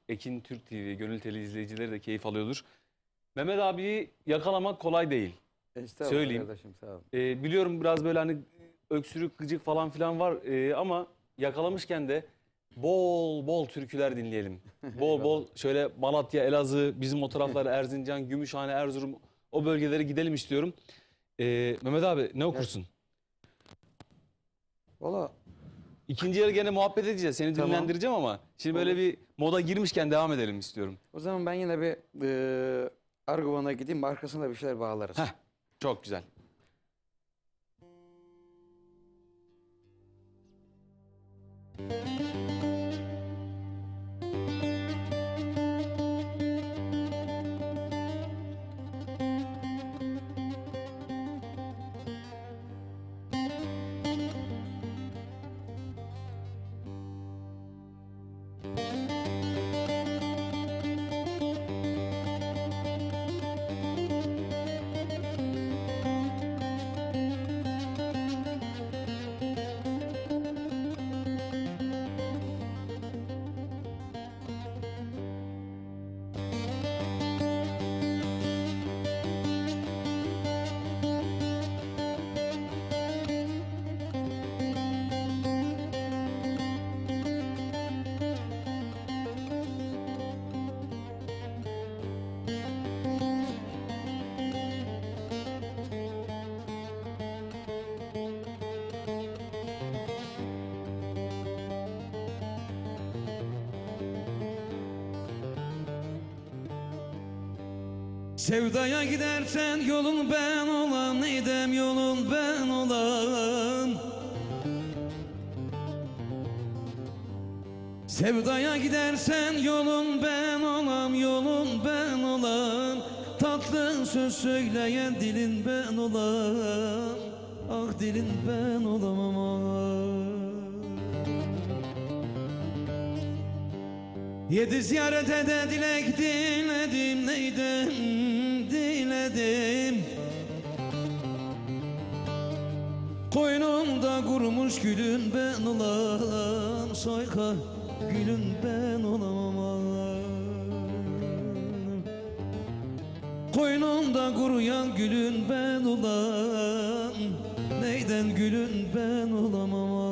Ekin Türk TV, Gönül Teli izleyicileri de keyif alıyordur. Mehmet abiyi yakalamak kolay değil. Estağfurullah Söyleyeyim. kardeşim, sağ ol. Biliyorum biraz böyle hani öksürük, gıcık falan filan var ama yakalamışken de bol bol türküler dinleyelim. Bol bol şöyle Malatya, Elazığ, bizim o taraflar Erzincan, Gümüşhane, Erzurum, o bölgelere gidelim istiyorum. Mehmet abi ne okursun? Valla İkinci yarı gene muhabbet edeceğiz. Seni Tamam. dinlendireceğim ama şimdi böyle bir moda girmişken devam edelim istiyorum. o zaman ben yine bir Arguvan'a gideyim, arkasına bir şeyler bağlarız. Heh. Çok güzel. Sevdaya gidersen yolun ben olan, neydem yolun ben olan. Sevdaya gidersen yolun ben olam, yolun ben olan. Tatlı söz söyleyen dilin ben olam, ah dilin ben olamam. Yedi ziyarete de dilek diledim, neydim diledim. Koynumda kurumuş gülün ben olam, soyka gülün ben olamam. Koynumda kuruyan gülün ben olam, neyden gülün ben olamam.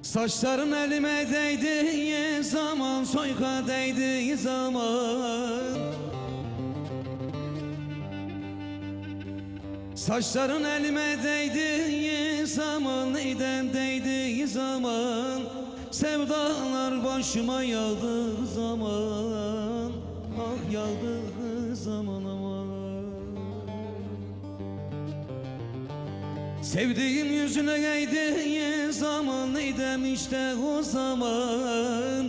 Saçların elime değdiği zaman, soyka değdiği zaman. Saçların elime değdiği zaman, neyden değdiği zaman. Sevdalar başıma yağdığı zaman, ah yağdığı zaman aman. Sevdiğim yüzüne değdiği zaman, neydem işte o zaman.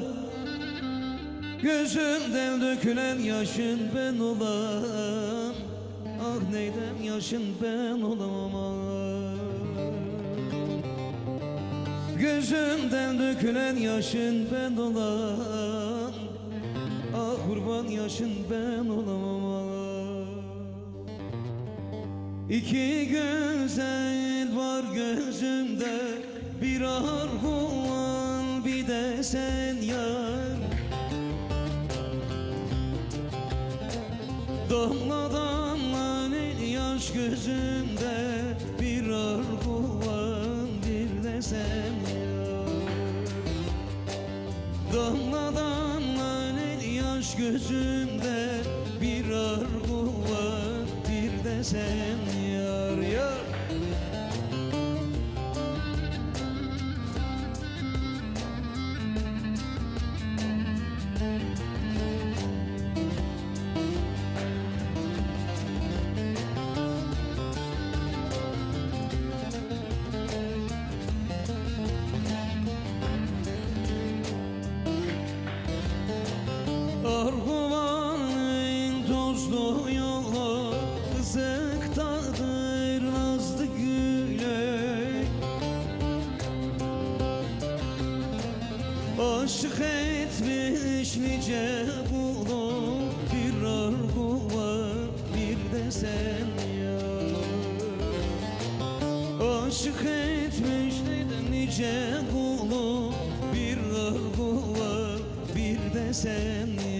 Gözümden dökülen yaşın ben olam, ah neydem yaşın ben olamam. Gözümden dökülen yaşın ben olam, ah kurban yaşın ben olamam. İki güzel var gözümde, bir arhuan bir de sen yar. Damla damla yaş gözümde, bir arhuan bir de sen yar. Damla damla yaş gözümde, bir arhuan bir de sen yar yar. Arhuvanın tozlu yolu, kızıktadır nazlı gülü. Aşık etmiş nice bulu, bir arhuvan bir de sen yar. Aşık etmiş nice bulu, bir arhuvan bir de sen yar.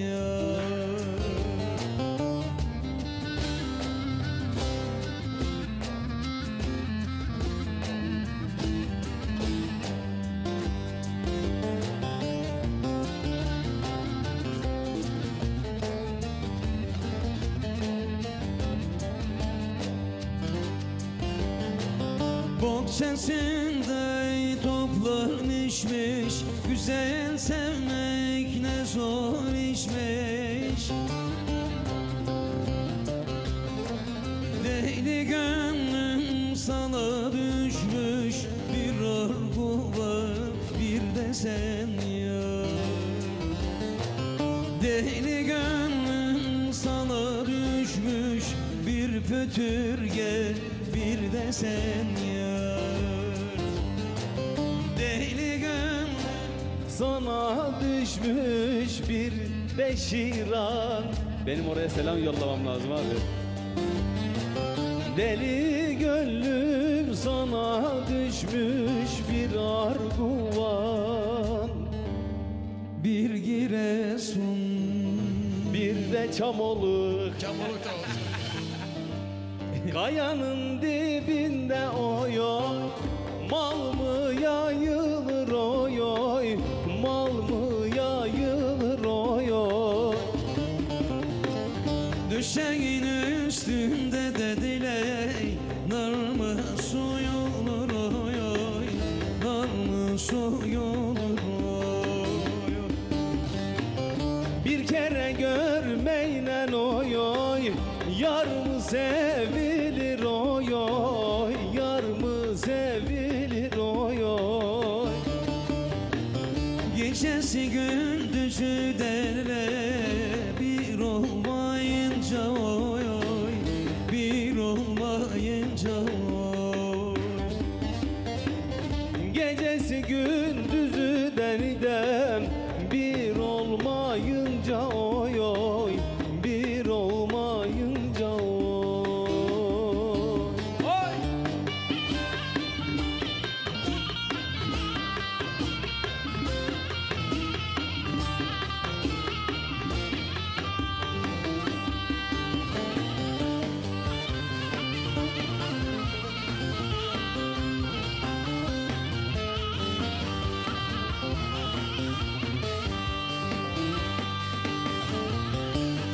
Bohçasında toplarmışmış, güzel sevmek ne zor işmiş. Deli gönlüm sana düşmüş, bir arhuva bir de sen yar. Deli götür gel bir de sen yar. Deli gönlüm Sana düşmüş bir beşiran. Benim oraya selam yollamam lazım abi. Deli gönlüm sana düşmüş bir arguvan. bir Giresun. Bir de Çamoluk. Çamoluk da olsun. Kayanın dibinde oy oy. Mal mı yayılır oy oy. Mal mı yayılır oy oy. Düşeğin üstünde dediler nar mı suyulur oy oy. Nar mı suyulur oy oy. Bir kere görmeyle oy oy. Yar mı sevilir oy oy. Yar mı sevilir oy oy. Gecesi gündüzü derler bir olmayınca oy oy. Bir olmayınca oy. Gecesi gündüzü denidem. Bir olmayınca oy oy. Bir olmayınca oy. Oy!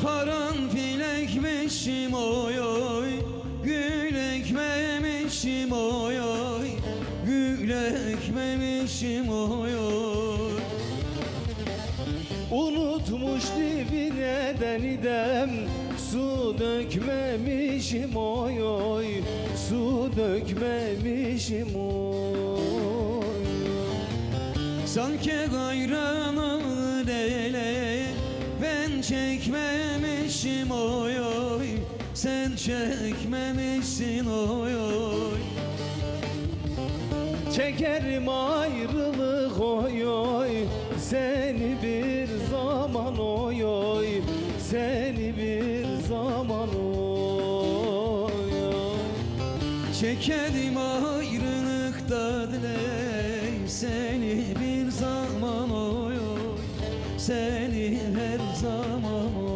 Karanfil ekmişim oy oy. Gül ekmemişim oy oy. Gül ekmemişim oy oy. Unutmuş dibine denidem. Su dökmemişim oy oy. Su dökmemişim oy. Sanki gayrana dele ben çekmemişim oy oy. Sen çekmemişsin oy oy. Çekerim ayrılık oy oy. Seni bir zaman oy oy. Seni bir zaman oy oy. Çekerim ayrılıkta diley seni bir zaman oy oy. Seni her zaman oy oy.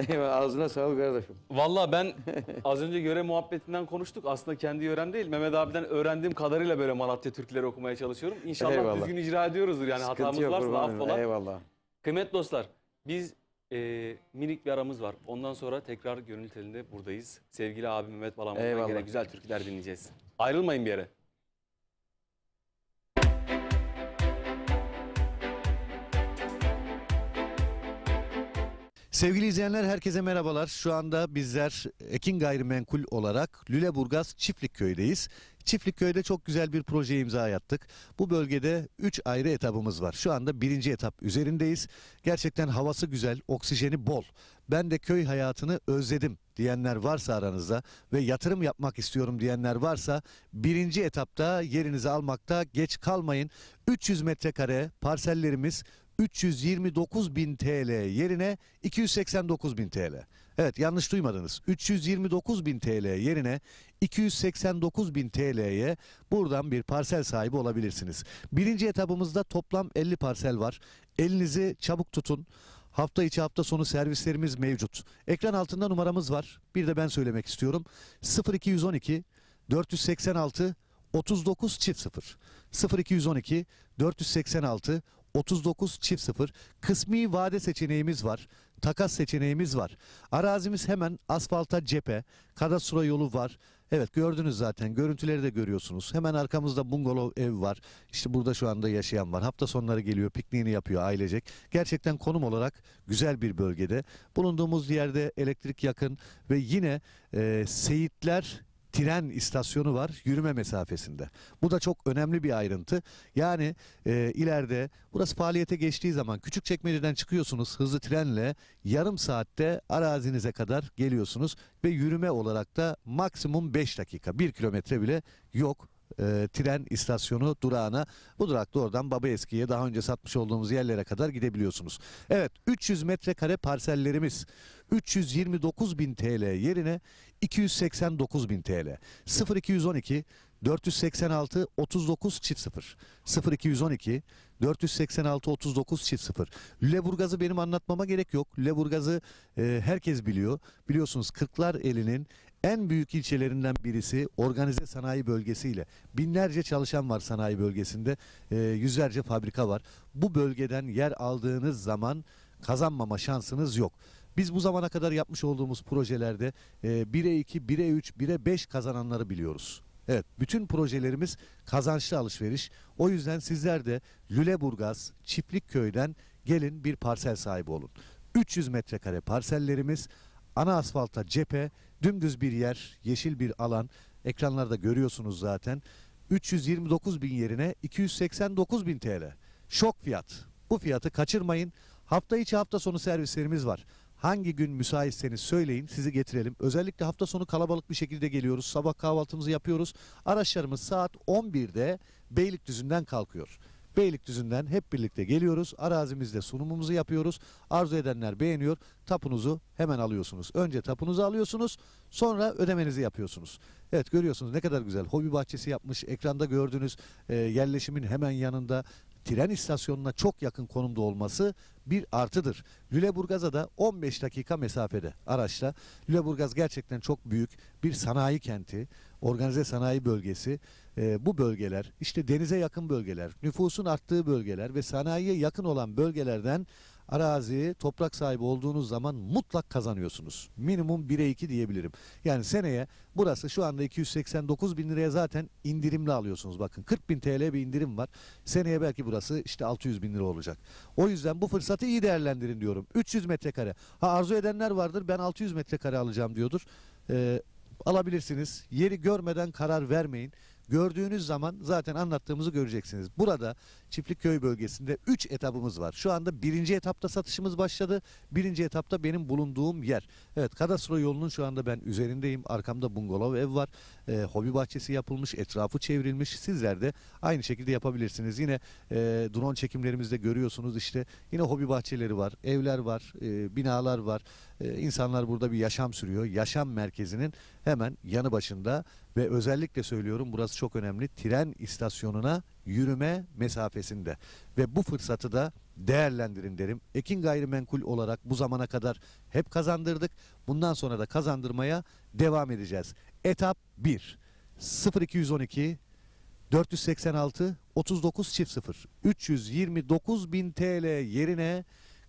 Eyvallah, ağzına sağlık kardeşim. Vallahi ben az önce yöre muhabbetinden konuştuk. Aslında kendi yörem değil. Mehmet abiden öğrendiğim kadarıyla böyle Malatya türküleri okumaya çalışıyorum. İnşallah Eyvallah. düzgün icra ediyoruzdur. Yani Sıkıntı hatamız yok, varsa da kurbanım. affola. Eyvallah. Kıymetli dostlar, biz minik bir aramız var. Ondan sonra tekrar gönül telinde buradayız. Sevgili abi Mehmet Balamoğlu'ndan Eyvallah. gene güzel türküler dinleyeceğiz. Ayrılmayın bir yere. Sevgili izleyenler, herkese merhabalar. Şu anda bizler Ekin Gayrimenkul olarak Lüleburgaz Çiftlikköy'deyiz. Çiftlikköy'de çok güzel bir projeye imza attık. Bu bölgede 3 ayrı etapımız var. Şu anda 1. etap üzerindeyiz. Gerçekten havası güzel, oksijeni bol. Ben de köy hayatını özledim diyenler varsa aranızda ve yatırım yapmak istiyorum diyenler varsa 1. etapta yerinizi almakta geç kalmayın. 300 metrekare parsellerimiz 329.000 TL yerine 289.000 TL. Evet, yanlış duymadınız. 329.000 TL yerine 289.000 TL'ye buradan bir parsel sahibi olabilirsiniz. 1. etapımızda toplam 50 parsel var. Elinizi çabuk tutun. Hafta içi hafta sonu servislerimiz mevcut. Ekran altında numaramız var. Bir de ben söylemek istiyorum. 0212 486 39 0. 0212 486 39 0. Kısmi vade seçeneğimiz var. Takas seçeneğimiz var. Arazimiz hemen asfalta cephe. Kadastro yolu var. Evet, gördünüz zaten. Görüntüleri de görüyorsunuz. Hemen arkamızda bungalov ev var. İşte burada şu anda yaşayan var. Hafta sonları geliyor, pikniğini yapıyor ailecek. Gerçekten konum olarak güzel bir bölgede. Bulunduğumuz yerde elektrik yakın ve yine Seyitler tren istasyonu var yürüme mesafesinde. Bu da çok önemli bir ayrıntı. Yani ileride burası faaliyete geçtiği zaman Küçükçekmece'den çıkıyorsunuz hızlı trenle yarım saatte arazinize kadar geliyorsunuz ve yürüme olarak da maksimum 5 dakika 1 kilometre bile yok. Tren istasyonu durağına. Bu durakta oradan Babaeski'ye daha önce satmış olduğumuz yerlere kadar gidebiliyorsunuz. Evet 300 metrekare parsellerimiz 329.000 TL yerine 289.000 TL. 0212 486 39 0 0212 486 39 0. Lüleburgaz'ı benim anlatmama gerek yok. Lüleburgaz'ı herkes biliyor. Biliyorsunuz Kırklareli'nin en büyük ilçelerinden birisi organize sanayi bölgesiyle. Binlerce çalışan var sanayi bölgesinde. Yüzlerce fabrika var. Bu bölgeden yer aldığınız zaman kazanmama şansınız yok. Biz bu zamana kadar yapmış olduğumuz projelerde 1'e 2, 1'e 3, 1'e 5 kazananları biliyoruz. Evet, bütün projelerimiz kazançlı alışveriş. O yüzden sizler de Lüleburgaz Çiftlikköy'den gelin bir parsel sahibi olun. 300 metrekare parsellerimiz, ana asfalta cephe, dümdüz bir yer, yeşil bir alan. Ekranlarda görüyorsunuz zaten. 329.000 yerine 289.000 TL. Şok fiyat. Bu fiyatı kaçırmayın. Hafta içi hafta sonu servislerimiz var. Hangi gün müsaitseniz söyleyin, sizi getirelim. Özellikle hafta sonu kalabalık bir şekilde geliyoruz. Sabah kahvaltımızı yapıyoruz. Araçlarımız saat 11'de Beylikdüzü'nden kalkıyor. Beylikdüzü'nden hep birlikte geliyoruz. Arazimizde sunumumuzu yapıyoruz. Arzu edenler beğeniyor. Tapunuzu hemen alıyorsunuz. Önce tapunuzu alıyorsunuz. Sonra ödemenizi yapıyorsunuz. Evet, görüyorsunuz ne kadar güzel. Hobi bahçesi yapmış. Ekranda gördüğünüz yerleşimin hemen yanında tren istasyonuna çok yakın konumda olması bir artıdır. Lüleburgaz'a da 15 dakika mesafede araçla. Lüleburgaz gerçekten çok büyük bir sanayi kenti, organize sanayi bölgesi. Bu bölgeler işte denize yakın bölgeler, nüfusun arttığı bölgeler ve sanayiye yakın olan bölgelerden arazi, toprak sahibi olduğunuz zaman mutlak kazanıyorsunuz. Minimum 1'e 2 diyebilirim. Yani seneye burası şu anda 289.000 liraya zaten indirimli alıyorsunuz. Bakın 40.000 TL bir indirim var. Seneye belki burası işte 600.000 lira olacak. O yüzden bu fırsatı iyi değerlendirin diyorum. 300 metrekare. Ha, arzu edenler vardır, ben 600 metrekare alacağım diyordur. Alabilirsiniz. Yeri görmeden karar vermeyin. Gördüğünüz zaman zaten anlattığımızı göreceksiniz. Burada Çiftlikköy bölgesinde 3 etapımız var. Şu anda 1. etapta satışımız başladı. 1. etapta benim bulunduğum yer. Evet, kadastro yolunun şu anda ben üzerindeyim. Arkamda bungalov ev var. Hobi bahçesi yapılmış, etrafı çevrilmiş. Sizler de aynı şekilde yapabilirsiniz. Yine drone çekimlerimizde görüyorsunuz işte yine hobi bahçeleri var, evler var, binalar var. İnsanlar burada bir yaşam sürüyor. Yaşam merkezinin hemen yanı başında ve özellikle söylüyorum burası çok önemli. Tren istasyonuna yürüme mesafesinde ve bu fırsatı da değerlendirin derim. Ekin Gayrimenkul olarak bu zamana kadar hep kazandırdık. Bundan sonra da kazandırmaya devam edeceğiz. Etap 1 0212 486 39 0 329.000 TL yerine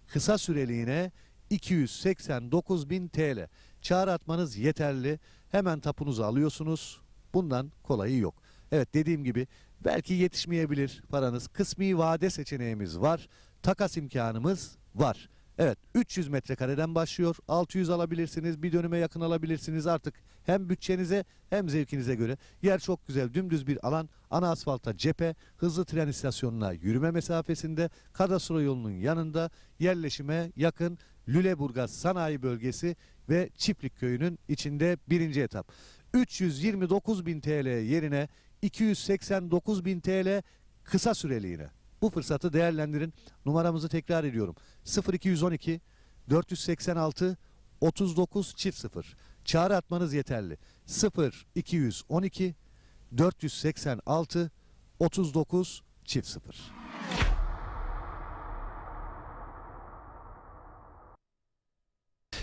kısa süreliğine 289.000 TL. Çağrı atmanız yeterli. Hemen tapunuzu alıyorsunuz. Bundan kolayı yok. Evet, dediğim gibi belki yetişmeyebilir paranız. Kısmi vade seçeneğimiz var. Takas imkanımız var. Evet, 300 metrekareden başlıyor. 600 alabilirsiniz. Bir dönüme yakın alabilirsiniz. Artık hem bütçenize hem zevkinize göre. Yer çok güzel. Dümdüz bir alan. Ana asfalta cephe. Hızlı tren istasyonuna yürüme mesafesinde. Kadastro yolunun yanında. Yerleşime yakın. Lüleburgaz Sanayi Bölgesi ve Çiftlikköy'ünün içinde 1. etap. 329.000 TL yerine 289.000 TL kısa süreliğine. Bu fırsatı değerlendirin. Numaramızı tekrar ediyorum. 0212 486 39 0. Çağrı atmanız yeterli. 0212 486 39 0.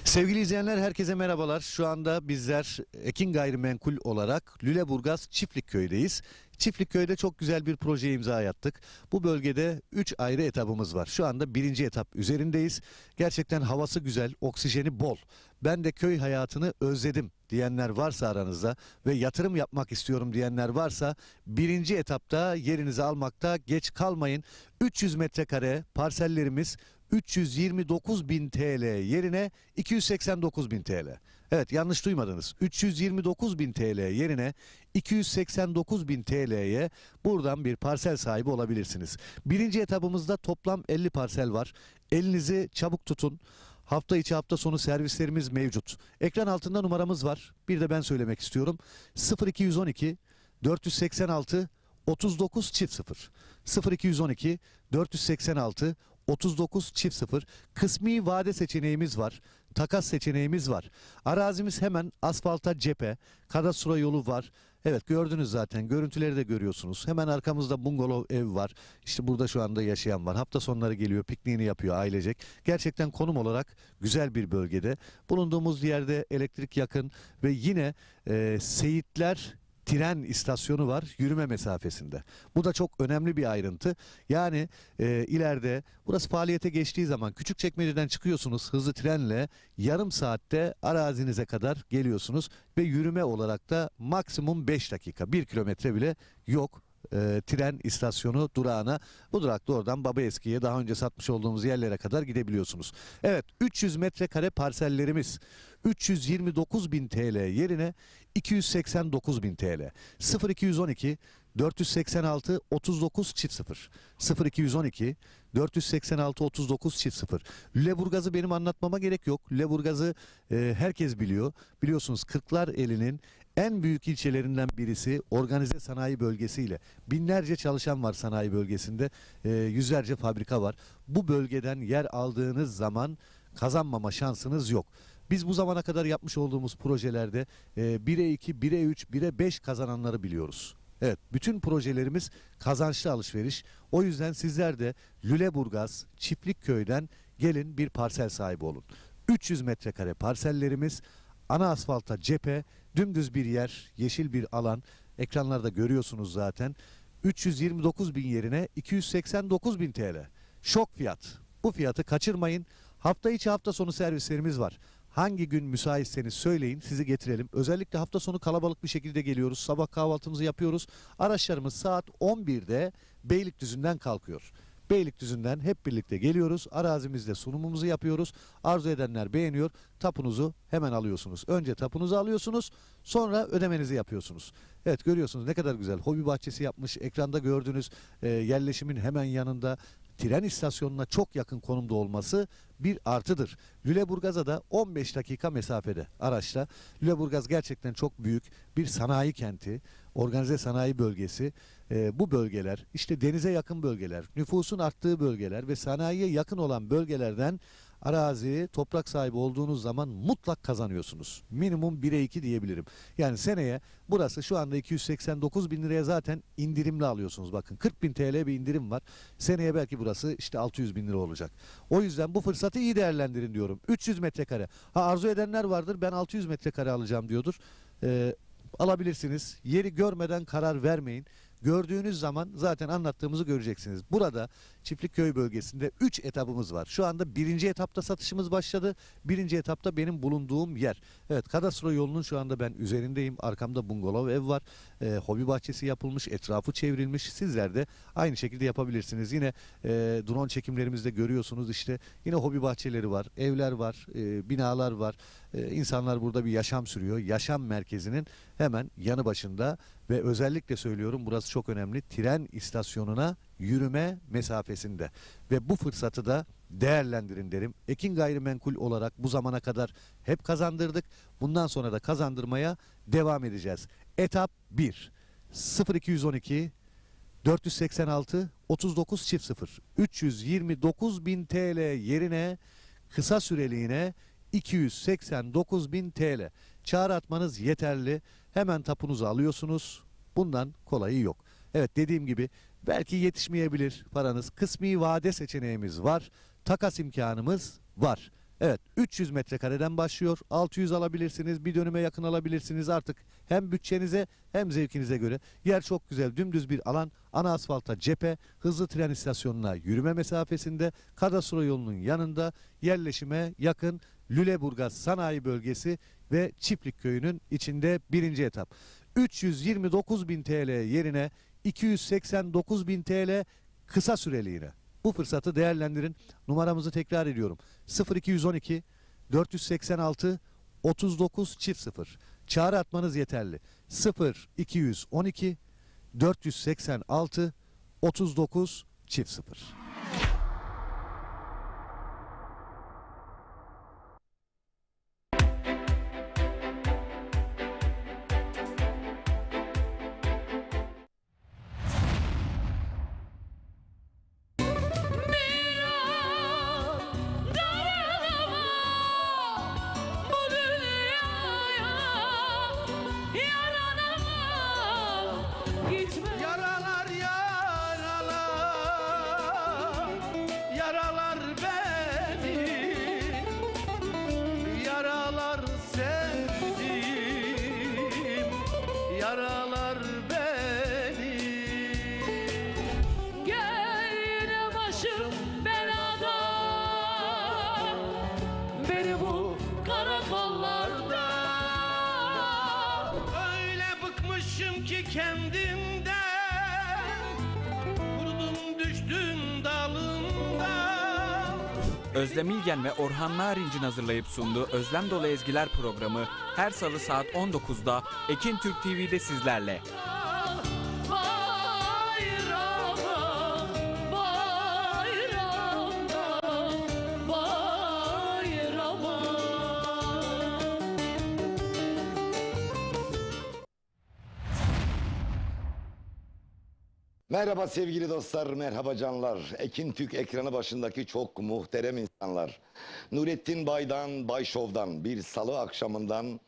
Sevgili izleyenler, herkese merhabalar. Şu anda bizler Ekin Gayrimenkul olarak Lüleburgaz Çiftlikköy'deyiz. Çiftlikköy'de çok güzel bir projeye imza attık. Bu bölgede 3 ayrı etapımız var. Şu anda 1. etap üzerindeyiz. Gerçekten havası güzel, oksijeni bol. Ben de köy hayatını özledim diyenler varsa aranızda ve yatırım yapmak istiyorum diyenler varsa 1. etapta yerinizi almakta geç kalmayın. 300 metrekare parsellerimiz 329.000 TL yerine 289.000 TL. Evet, yanlış duymadınız. 329.000 TL yerine 289.000 TL'ye buradan bir parsel sahibi olabilirsiniz. Birinci etabımızda toplam 50 parsel var. Elinizi çabuk tutun. Hafta içi hafta sonu servislerimiz mevcut. Ekran altında numaramız var. Bir de ben söylemek istiyorum. 0212 486 39 çift 0. 0212 486 39 çift 0. Kısmi vade seçeneğimiz var. Takas seçeneğimiz var. Arazimiz hemen asfalta cephe. Kadastro yolu var. Evet, gördünüz zaten. Görüntüleri de görüyorsunuz. Hemen arkamızda bungalov ev var. İşte burada şu anda yaşayan var. Hafta sonları geliyor, pikniğini yapıyor ailecek. Gerçekten konum olarak güzel bir bölgede. Bulunduğumuz yerde elektrik yakın ve yine Seyitler tren istasyonu var yürüme mesafesinde. Bu da çok önemli bir ayrıntı. Yani ileride burası faaliyete geçtiği zaman Küçükçekmece'den çıkıyorsunuz hızlı trenle, yarım saatte arazinize kadar geliyorsunuz ve yürüme olarak da maksimum 5 dakika, 1 kilometre bile yok. Tren istasyonu durağına. Bu durakta oradan Babaeski'ye, daha önce satmış olduğumuz yerlere kadar gidebiliyorsunuz. Evet, 300 metrekare parsellerimiz 329.000 TL yerine 289.000 TL. 0212 486 39 çift 0. 0212 486 39 çift 0. Lüleburgaz'ı benim anlatmama gerek yok. Lüleburgaz'ı herkes biliyor. Biliyorsunuz Kırklareli'nin en büyük ilçelerinden birisi, organize sanayi bölgesiyle. Binlerce çalışan var sanayi bölgesinde. Yüzlerce fabrika var. Bu bölgeden yer aldığınız zaman kazanmama şansınız yok. Biz bu zamana kadar yapmış olduğumuz projelerde 1'e 2, 1'e 3, 1'e 5 kazananları biliyoruz. Evet, bütün projelerimiz kazançlı alışveriş. O yüzden sizler de Lüleburgaz Çiftlikköy'den gelin bir parsel sahibi olun. 300 metrekare parsellerimiz, ana asfalta cephe, dümdüz bir yer, yeşil bir alan. Ekranlarda görüyorsunuz zaten. 329.000 yerine 289.000 TL. Şok fiyat. Bu fiyatı kaçırmayın. Hafta içi hafta sonu servislerimiz var. Hangi gün müsaitseniz söyleyin, sizi getirelim. Özellikle hafta sonu kalabalık bir şekilde geliyoruz. Sabah kahvaltımızı yapıyoruz. Araçlarımız saat 11'de Beylikdüzü'nden kalkıyor. Beylikdüzü'nden hep birlikte geliyoruz. Arazimizde sunumumuzu yapıyoruz. Arzu edenler beğeniyor. Tapunuzu hemen alıyorsunuz. Önce tapunuzu alıyorsunuz, sonra ödemenizi yapıyorsunuz. Evet, görüyorsunuz ne kadar güzel. Hobi bahçesi yapmış. Ekranda gördüğünüz yerleşimin hemen yanında, tren istasyonuna çok yakın konumda olması bir artıdır. Lüleburgaz'a da 15 dakika mesafede araçla. Lüleburgaz gerçekten çok büyük bir sanayi kenti, organize sanayi bölgesi. Bu bölgeler, işte denize yakın bölgeler, nüfusun arttığı bölgeler ve sanayiye yakın olan bölgelerden arazi, toprak sahibi olduğunuz zaman mutlak kazanıyorsunuz. Minimum 1'e 2 diyebilirim. Yani seneye burası şu anda 289.000 liraya zaten indirimli alıyorsunuz. Bakın 40.000 TL bir indirim var. Seneye belki burası işte 600.000 lira olacak. O yüzden bu fırsatı iyi değerlendirin diyorum. 300 metrekare. Arzu edenler vardır, ben 600 metrekare alacağım diyordur. Alabilirsiniz. Yeri görmeden karar vermeyin. Gördüğünüz zaman zaten anlattığımızı göreceksiniz. Burada Çiftlikköy bölgesinde 3 etabımız var. Şu anda 1. etapta satışımız başladı. 1. etapta benim bulunduğum yer. Evet, kadastro yolunun şu anda ben üzerindeyim. Arkamda bungalov ev var. Hobi bahçesi yapılmış, etrafı çevrilmiş. Sizler de aynı şekilde yapabilirsiniz. Yine drone çekimlerimizde görüyorsunuz, işte yine hobi bahçeleri var, evler var, binalar var. İnsanlar burada bir yaşam sürüyor. Yaşam merkezinin hemen yanı başında ve özellikle söylüyorum, burası çok önemli, tren istasyonuna yürüme mesafesinde ve bu fırsatı da değerlendirin derim. Ekin Gayrimenkul olarak bu zamana kadar hep kazandırdık. Bundan sonra da kazandırmaya devam edeceğiz. Etap 1. 0212 486 39 çift 0. 329.000 TL yerine kısa süreliğine 289.000 TL. Çağrı atmanız yeterli. Hemen tapunuzu alıyorsunuz. Bundan kolayı yok. Evet, dediğim gibi belki yetişmeyebilir paranız. Kısmi vade seçeneğimiz var. Takas imkanımız var. Evet, 300 metrekareden başlıyor. 600 alabilirsiniz. Bir dönüme yakın alabilirsiniz. Artık hem bütçenize hem zevkinize göre. Yer çok güzel. Dümdüz bir alan. Ana asfalta cephe. Hızlı tren istasyonuna yürüme mesafesinde. Kadastro yolunun yanında. Yerleşime yakın. Lüleburgaz Sanayi Bölgesi ve Çiftlikköy'ünün içinde 1. etap. 329.000 TL yerine 289.000 TL kısa süreliğine. Bu fırsatı değerlendirin. Numaramızı tekrar ediyorum. 0212 486 39 0. Çağrı atmanız yeterli. 0212 486 39 0. Yaralar yaralar, yaralar beni, yaralar sevdim, yaralar beni. Gel başım belada, beni bu karakollarda. Öyle bıkmışım ki kendimden, vurdum düştüm dalımdan. Özlem İlgen ve Orhan Narinci'nin hazırlayıp sunduğu Özlem Dolu Ezgiler programı her salı saat 19'da Ekin Türk TV'de sizlerle. Bayrama, bayramda, bayrama. Merhaba sevgili dostlar, merhaba canlar. Ekin Türk ekranı başındaki çok muhterem insanlar. Nurettin Bay'dan, Bay Show'dan bir salı akşamından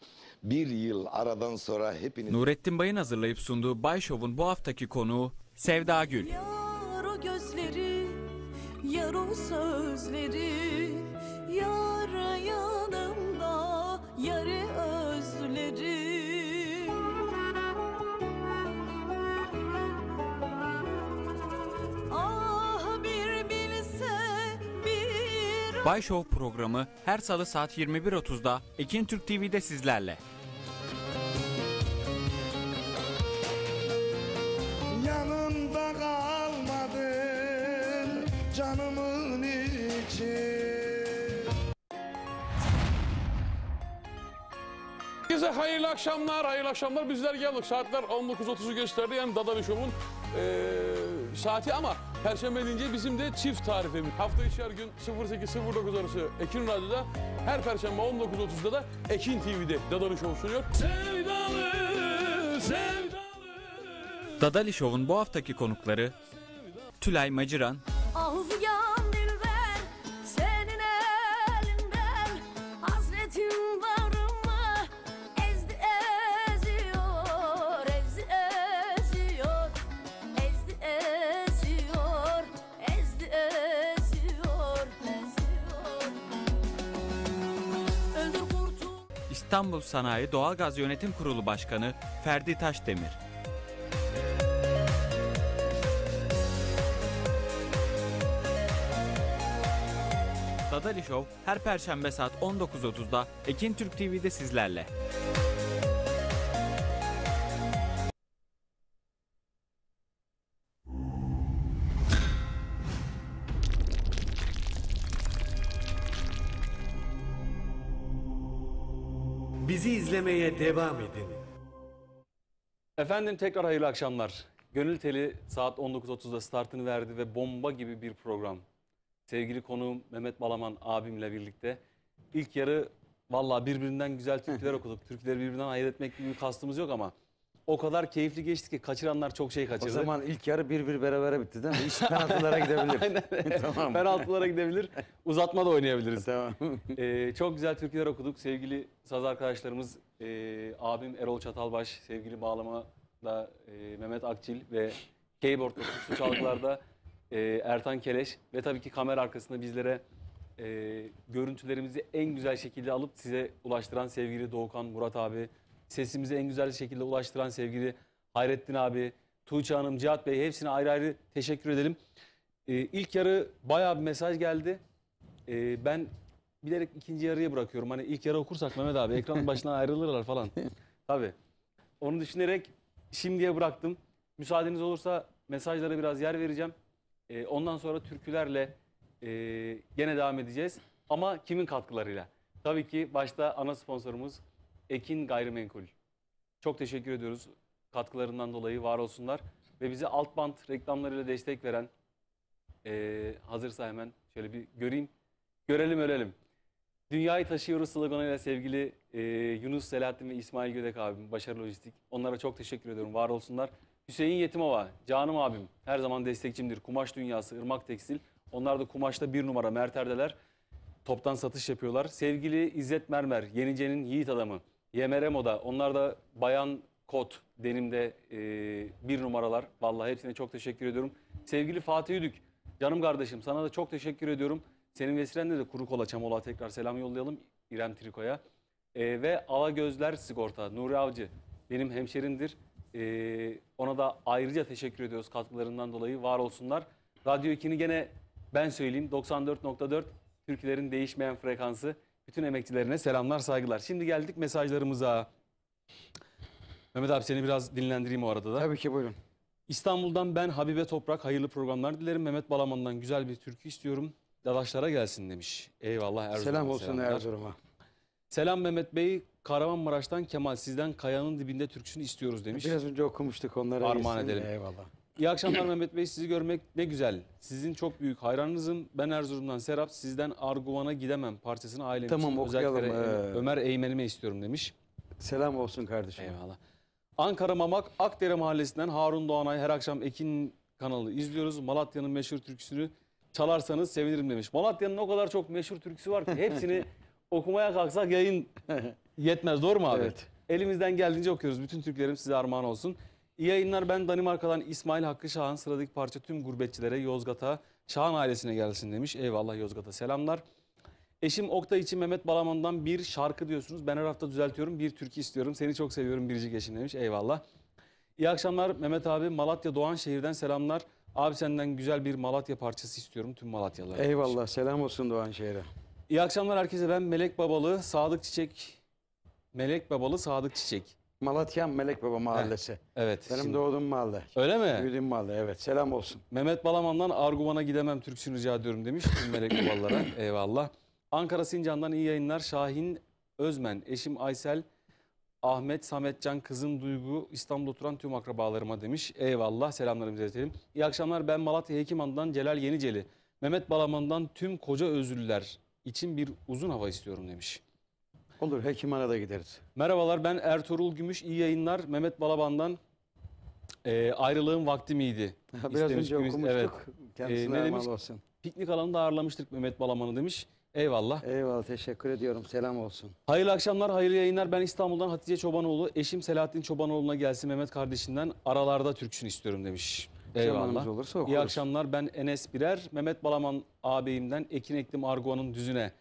bir yıl aradan sonra hepiniz... Nurettin Bay'ın hazırlayıp sunduğu Bay Show'un bu haftaki konuğu Sevda Gül. Yar o gözleri, yar o sözleri, yar yanımda, yarı özlerim. Ah bir bilse bir Bay Show programı her salı saat 21.30'da Ekin Türk TV'de sizlerle. Yanımda kalmadın canımın içi. Herkese hayırlı akşamlar, hayırlı akşamlar. Bizler geldik. Saatler 19.30'u gösterdi. Yani Dada Show'un saati ama Perşembe deyince bizim de çift tarifimiz. Hafta içi her gün 08-09 arası Ekin Radyo'da, her Perşembe 19.30'da da Ekin TV'de Dada Show sunuyor. Sevdalı, sevdalı. Dadali Show'un bu haftaki konukları Tülay Macıran, Afgan dilber, senin elinden hasretin varımı ezdi eziyor, ezdi eziyor, ezdi eziyor, ezdi eziyor, eziyor. Öldür kurtul. İstanbul Sanayi Doğalgaz Yönetim Kurulu Başkanı Ferdi Taşdemir. Dadali Show her Perşembe saat 19.30'da Ekin Türk TV'de sizlerle. Bizi izlemeye devam edin. Efendim tekrar hayırlı akşamlar. Gönül Teli saat 19.30'da startını verdi ve bomba gibi bir program. Sevgili konuğum Mehmet Balaman abimle birlikte. İlk yarı vallahi birbirinden güzel türküler okuduk. Türküleri birbirinden ayırt etmek gibi bir kastımız yok ama o kadar keyifli geçti ki kaçıranlar çok şey kaçırdı. O zaman ilk yarı 1-1 berabere bitti değil mi? İş penaltılara gidebilir. Tamam. Penaltılara gidebilir. Uzatma da oynayabiliriz. Tamam. Çok güzel türküler okuduk. Sevgili saz arkadaşlarımız abim Erol Çatalbaş, sevgili bağlamada Mehmet Akçil ve keyboard'da tuşlu çalgılarda Ertan Keleş ve tabii ki kamera arkasında bizlere görüntülerimizi en güzel şekilde alıp size ulaştıran sevgili Doğukan Murat abi, sesimizi en güzel şekilde ulaştıran sevgili Hayrettin abi, Tuğçe Hanım, Cihat Bey, hepsine ayrı ayrı teşekkür edelim. İlk yarı bayağı bir mesaj geldi. Ben bilerek ikinci yarıya bırakıyorum. Hani ilk yarı okursak Mehmet abi ekranın başından ayrılırlar falan. Tabii. Onu düşünerek şimdiye bıraktım. Müsaadeniz olursa mesajlara biraz yer vereceğim. Ondan sonra türkülerle gene devam edeceğiz. Ama kimin katkılarıyla? Tabii ki başta ana sponsorumuz Ekin Gayrimenkul. Çok teşekkür ediyoruz katkılarından dolayı, var olsunlar. Ve bize alt bant reklamlarıyla destek veren, hazırsa hemen şöyle bir göreyim. Görelim ölelim. Dünyayı taşıyoruz sloganıyla sevgili Yunus, Selahattin ve İsmail Gödek abim, Başarı Lojistik. Onlara çok teşekkür ediyorum, var olsunlar. Hüseyin Yetimova, canım abim, her zaman destekçimdir. Kumaş Dünyası, Irmak Tekstil. Onlar da kumaşta 1 numara Merter'deler. Toptan satış yapıyorlar. Sevgili İzzet Mermer, Yenice'nin yiğit adamı. YMR Moda, onlar da bayan kot denimde 1 numaralar. Vallahi hepsine çok teşekkür ediyorum. Sevgili Fatih Üdük, canım kardeşim, sana da çok teşekkür ediyorum. Senin vesilenle de Kuru Kola Çamol'a tekrar selam yollayalım İrem Triko'ya. Ve Alagözler Sigorta, Nuri Avcı benim hemşerimdir. Ona da ayrıca teşekkür ediyoruz katkılarından dolayı, var olsunlar. Radyo 2'ni gene ben söyleyeyim, 94.4 Türkülerin değişmeyen frekansı. Bütün emekçilerine selamlar, saygılar. Şimdi geldik mesajlarımıza. Mehmet abi seni biraz dinlendireyim o arada da. Tabii ki, buyurun. İstanbul'dan ben Habibe Toprak, hayırlı programlar dilerim. Mehmet Balaman'dan güzel bir türkü istiyorum. Dadaşlara gelsin demiş. Eyvallah Erzurum'a. Selam olsun selamlar. Erzurum'a. Selam Mehmet Bey, Kahramanmaraş'tan Kemal, sizden Kayanın Dibinde türküsünü istiyoruz demiş. Biraz önce okumuştuk onları. Armağan iyisin. edelim. Eyvallah. İyi akşamlar Mehmet Bey, sizi görmek ne güzel. Sizin çok büyük hayranınızım. Ben Erzurum'dan Serap, sizden Arguvan'a gidemem parçasını ailem Tamam, için okuyalım. özellikle Ömer Eymen'ime istiyorum demiş. Selam olsun kardeşim. Eyvallah. Ankara Mamak Akdere Mahallesi'nden Harun Doğanay, her akşam Ekin kanalı izliyoruz. Malatya'nın meşhur türküsünü çalarsanız sevinirim demiş. Malatya'nın o kadar çok meşhur türküsü var ki hepsini okumaya kalksak yayın yetmez, doğru mu abi? Evet. Elimizden geldiğince okuyoruz. Bütün türkülerim size armağan olsun. İyi yayınlar, ben Danimarka'dan İsmail Hakkı Şahan. Sıradaki parça tüm gurbetçilere, Yozgat'a, Şahan ailesine gelsin demiş. Eyvallah, Yozgat'a selamlar. Eşim Oktay için Mehmet Balaman'dan bir şarkı diyorsunuz. Ben her hafta düzeltiyorum. Bir türkü istiyorum. Seni çok seviyorum biricik eşim demiş. Eyvallah. İyi akşamlar Mehmet abi. Malatya Doğanşehir'den selamlar. Abi senden güzel bir Malatya parçası istiyorum tüm Malatyalılara. Eyvallah. demiş. Selam olsun Doğanşehir'e. İyi akşamlar herkese. Ben Melek Babalı Sadık Çiçek. Melek Babalı Sadık Çiçek. Malatya Melek Baba Mahallesi. Evet. Benim şimdi- doğduğum mahalle. Öyle mi? Büyüdüğüm mahalle. Evet. Selam olsun. Mehmet Balaman'dan Arguvan'a gidemem türküsünü rica ediyorum demiş tüm Melek Babalılara. Eyvallah. Ankara Sincan'dan iyi yayınlar. Şahin Özmen, eşim Aysel, Ahmet, Sametcan, kızım Duygu, İstanbul'da oturan tüm akrabalarıma demiş. Eyvallah, selamlarımızı iletelim. İyi akşamlar, ben Malatya Hekiman'dan Celal Yeniceli. Mehmet Balaman'dan tüm koca özürlüler için bir uzun hava istiyorum demiş. Olur. Hekimhan'a da gideriz. Merhabalar, ben Ertuğrul Gümüş, iyi yayınlar. Mehmet Balaban'dan ayrılığın vakti miydi? Biraz İstemiş önce Gümüş, okumuştuk. evet. Kendisine Ne armağan demiş? olsun. Piknik alanında ağırlamıştık Mehmet Balaman'ı demiş. Eyvallah. Eyvallah. Teşekkür ediyorum. Selam olsun. Hayırlı akşamlar, hayırlı yayınlar. Ben İstanbul'dan Hatice Çobanoğlu. Eşim Selahattin Çobanoğlu'na gelsin Mehmet kardeşinden. Aralarda türküsünü istiyorum demiş. Zamanımız Eyvallah. olursa İyi okuruz. akşamlar, ben Enes Birer. Mehmet Balaman ağabeyimden Ekin Ektim Arguvan'ın düzüne.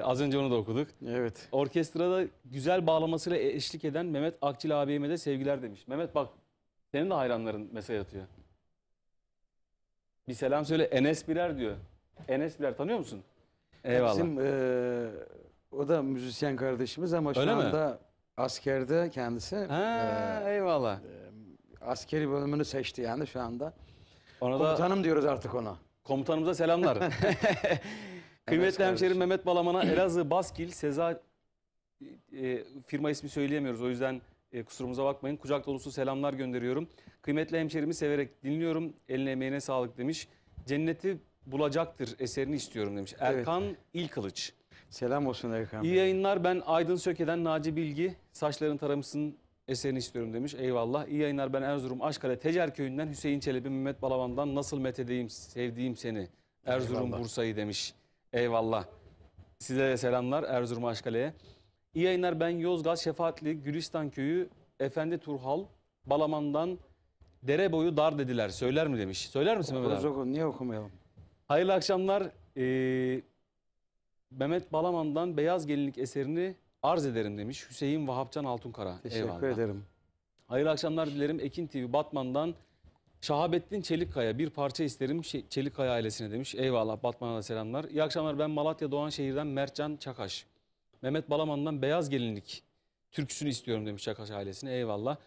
Az önce onu da okuduk. Evet. Orkestrada güzel bağlamasıyla eşlik eden Mehmet Akçil ağabeyime de sevgiler demiş. Mehmet bak, senin de hayranların mesaj atıyor. Bir selam söyle, Enes Birer diyor. Enes Birer tanıyor musun? Eyvallah. Bizim o da müzisyen kardeşimiz ama şu Öyle mi? anda askerde kendisi. Ha, eyvallah. Askeri bölümünü seçti yani şu anda. Ona da Komutanım diyoruz artık ona. komutanımıza selamlar. Kıymetli hemşerim kardeşim. Mehmet Balaman'a Elazığ Baskil Seza firma ismi söyleyemiyoruz. O yüzden kusurumuza bakmayın. Kucak dolusu selamlar gönderiyorum. Kıymetli hemşerimi severek dinliyorum. Eline emeğine sağlık demiş. Cenneti bulacaktır eserini istiyorum demiş. Erkan İlkılıç. Selam olsun Erkan İyi Bey. yayınlar, ben Aydın Söke'den Naci Bilgi. Saçların taramışsın eserini istiyorum demiş. Eyvallah. İyi yayınlar, ben Erzurum Aşkale Tecer Köyü'nden Hüseyin Çelebi. Mehmet Balaban'dan nasıl methedeyim sevdiğim seni. Erzurum Eyvallah. Bursa'yı demiş. Eyvallah. Size de selamlar Erzurum Aşkale'ye. İyi yayınlar, ben Yozgat Şefaatli Gülistan Köyü Efendi Turhal Balaman'dan dere boyu dar dediler. Söyler mi demiş. Söyler misin Mehmet Okuruz, abi? oku. Niye okumayalım? Hayırlı akşamlar. Mehmet Balaman'dan Beyaz Gelinlik eserini arz ederim demiş. Hüseyin Vahapcan Altunkara. Teşekkür Eyvallah. ederim. Hayırlı akşamlar dilerim. Ekin TV Batman'dan Şahabettin Çelikkaya bir parça isterim Çelikkaya ailesine demiş. Eyvallah, Batman'a da selamlar. İyi akşamlar, ben Malatya Doğanşehir'den Mertcan Çakaş. Mehmet Balaman'dan Beyaz Gelinlik türküsünü istiyorum demiş Çakaş ailesine. Eyvallah.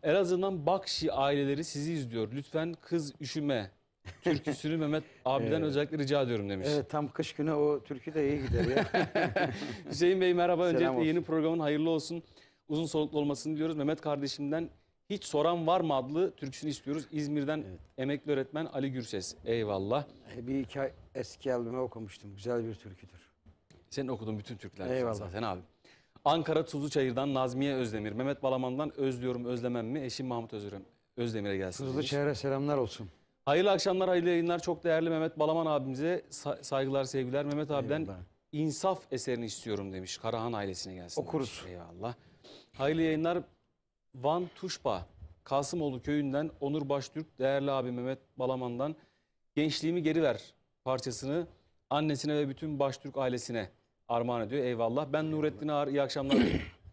Elazığ'dan Bakşi aileleri sizi izliyor. Lütfen kız üşüme türküsünü Mehmet abiden özellikle rica ediyorum demiş. Evet, tam kış günü o türkü de iyi gider ya. Hüseyin Bey merhaba. Selam Öncelikle olsun. yeni programın hayırlı olsun. Uzun soluklu olmasını diliyoruz. Mehmet kardeşimden Hiç Soran Var mı adlı türküsünü istiyoruz. İzmir'den emekli öğretmen Ali Gürses. Eyvallah. Bir iki ay eski albümü okumuştum. Güzel bir türküdür. Senin okuduğun bütün türküler Eyvallah. zaten abi. Ankara Tuzluçayır'dan Nazmiye Özdemir. Mehmet Balaman'dan Özlüyorum Özlemem mi? Eşim Mahmut Özdemir'e gelsin. Tuzlu demiş. Çayır'a selamlar olsun. Hayırlı akşamlar, hayırlı yayınlar. Çok değerli Mehmet Balaman abimize saygılar, sevgiler. Mehmet abiden Eyvallah. İnsaf eserini istiyorum demiş. Karahan ailesine gelsin. Okuruz. Demiş. Eyvallah. Hayırlı yayınlar. Van Tuşba, Kasımoğlu köyünden Onur Baştürk, değerli abi Mehmet Balaman'dan Gençliğimi Geri Ver parçasını annesine ve bütün Baştürk ailesine armağan ediyor. Eyvallah. Ben Nurettin Ağar. İyi akşamlar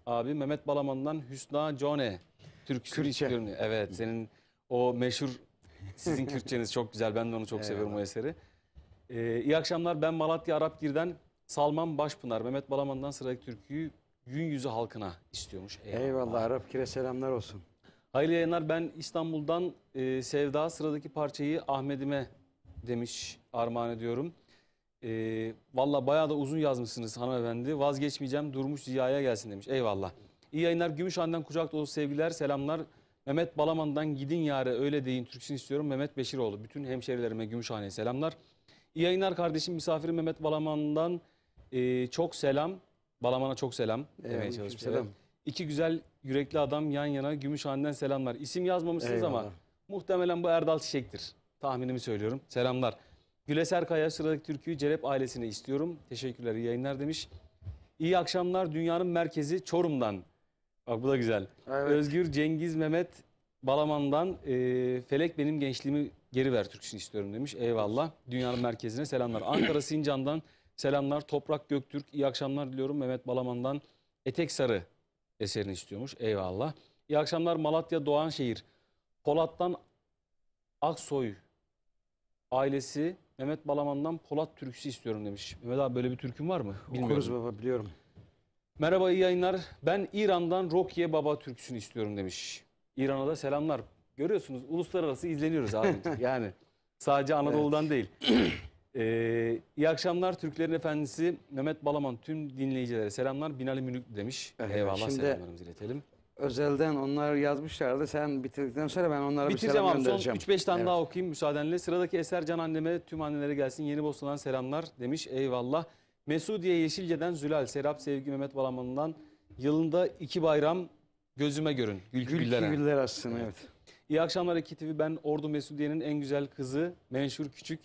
abi. Mehmet Balaman'dan Hüsna Cone türküsünü Kürtçe. istiyorum. Evet, senin o meşhur sizin Kürtçeniz çok güzel. Ben de onu çok seviyorum o eseri. İyi akşamlar. Ben Malatya Arapgir'den Salman Başpınar. Mehmet Balaman'dan sıradaki türküyü Gün Yüzü halkına istiyormuş. Eyvallah. Arapkir'e selamlar olsun. Hayırlı yayınlar. Ben İstanbul'dan Sevda sıradaki parçayı Ahmet'ime demiş, armağan ediyorum. Valla bayağı da uzun yazmışsınız hanımefendi. Vazgeçmeyeceğim, Durmuş Ziya'ya gelsin demiş. Eyvallah. İyi yayınlar. Gümüşhane'den kucak dolusu sevgiler, selamlar. Mehmet Balaman'dan Gidin Yare Öyle Deyin türküsünü istiyorum. Mehmet Beşiroğlu. Bütün hemşerilerime Gümüşhane'ye selamlar. İyi yayınlar kardeşim. Misafirim Mehmet Balaman'dan çok selam. Balaman'a çok selam demeye çalışmış. selam. Evet. İki güzel yürekli adam yan yana Gümüşhane'den selamlar. İsim yazmamışsınız ama Eyvallah. muhtemelen bu Erdal Çiçek'tir. Tahminimi söylüyorum. Selamlar. Güleser Kaya sıradaki türküyü Celep ailesine istiyorum. Teşekkürler, iyi yayınlar demiş. İyi akşamlar, dünyanın merkezi Çorum'dan. Bak bu da güzel. Evet. Özgür Cengiz Mehmet Balaman'dan Felek Benim Gençliğimi Geri Ver türküsünü istiyorum demiş. Eyvallah. Dünyanın merkezine selamlar. Ankara Sincan'dan selamlar. Toprak Göktürk. İyi akşamlar diliyorum. Mehmet Balaman'dan Etek Sarı eserini istiyormuş. Eyvallah. İyi akşamlar Malatya Doğanşehir. Polat'tan Aksoy ailesi Mehmet Balaman'dan Polat türküsü istiyorum demiş. Mehmet abi böyle bir türkün var mı? Okuruz baba, biliyorum. Merhaba, iyi yayınlar. Ben İran'dan Rokiye Baba türküsünü istiyorum demiş. İran'a da selamlar. Görüyorsunuz uluslararası izleniyoruz abi. Yani sadece Anadolu'dan değil. İyi akşamlar Türklerin Efendisi Mehmet Balaman, tüm dinleyicilere selamlar. Binali Münük demiş. Evet, Eyvallah, şimdi- selamlarımızı iletelim. Özelden onlar yazmışlardı. Sen bitirdikten sonra ben onlara bir Bitireceğim selam abi, son göndereceğim. 3-5 tane Evet. daha okuyayım müsaadenle. Sıradaki eser Can anneme, tüm annelere gelsin. Yeni Bosna'dan selamlar demiş. Eyvallah. Mesudiye Yeşilce'den Zülal, Serap Sevgi Mehmet Balaman'dan yılında 2 bayram gözüme görün. Gülkü Güllere. Güller aslında, evet. İyi akşamlar Eki TV. Ben Ordu Mesudiye'nin en güzel kızı Menşur Küçük.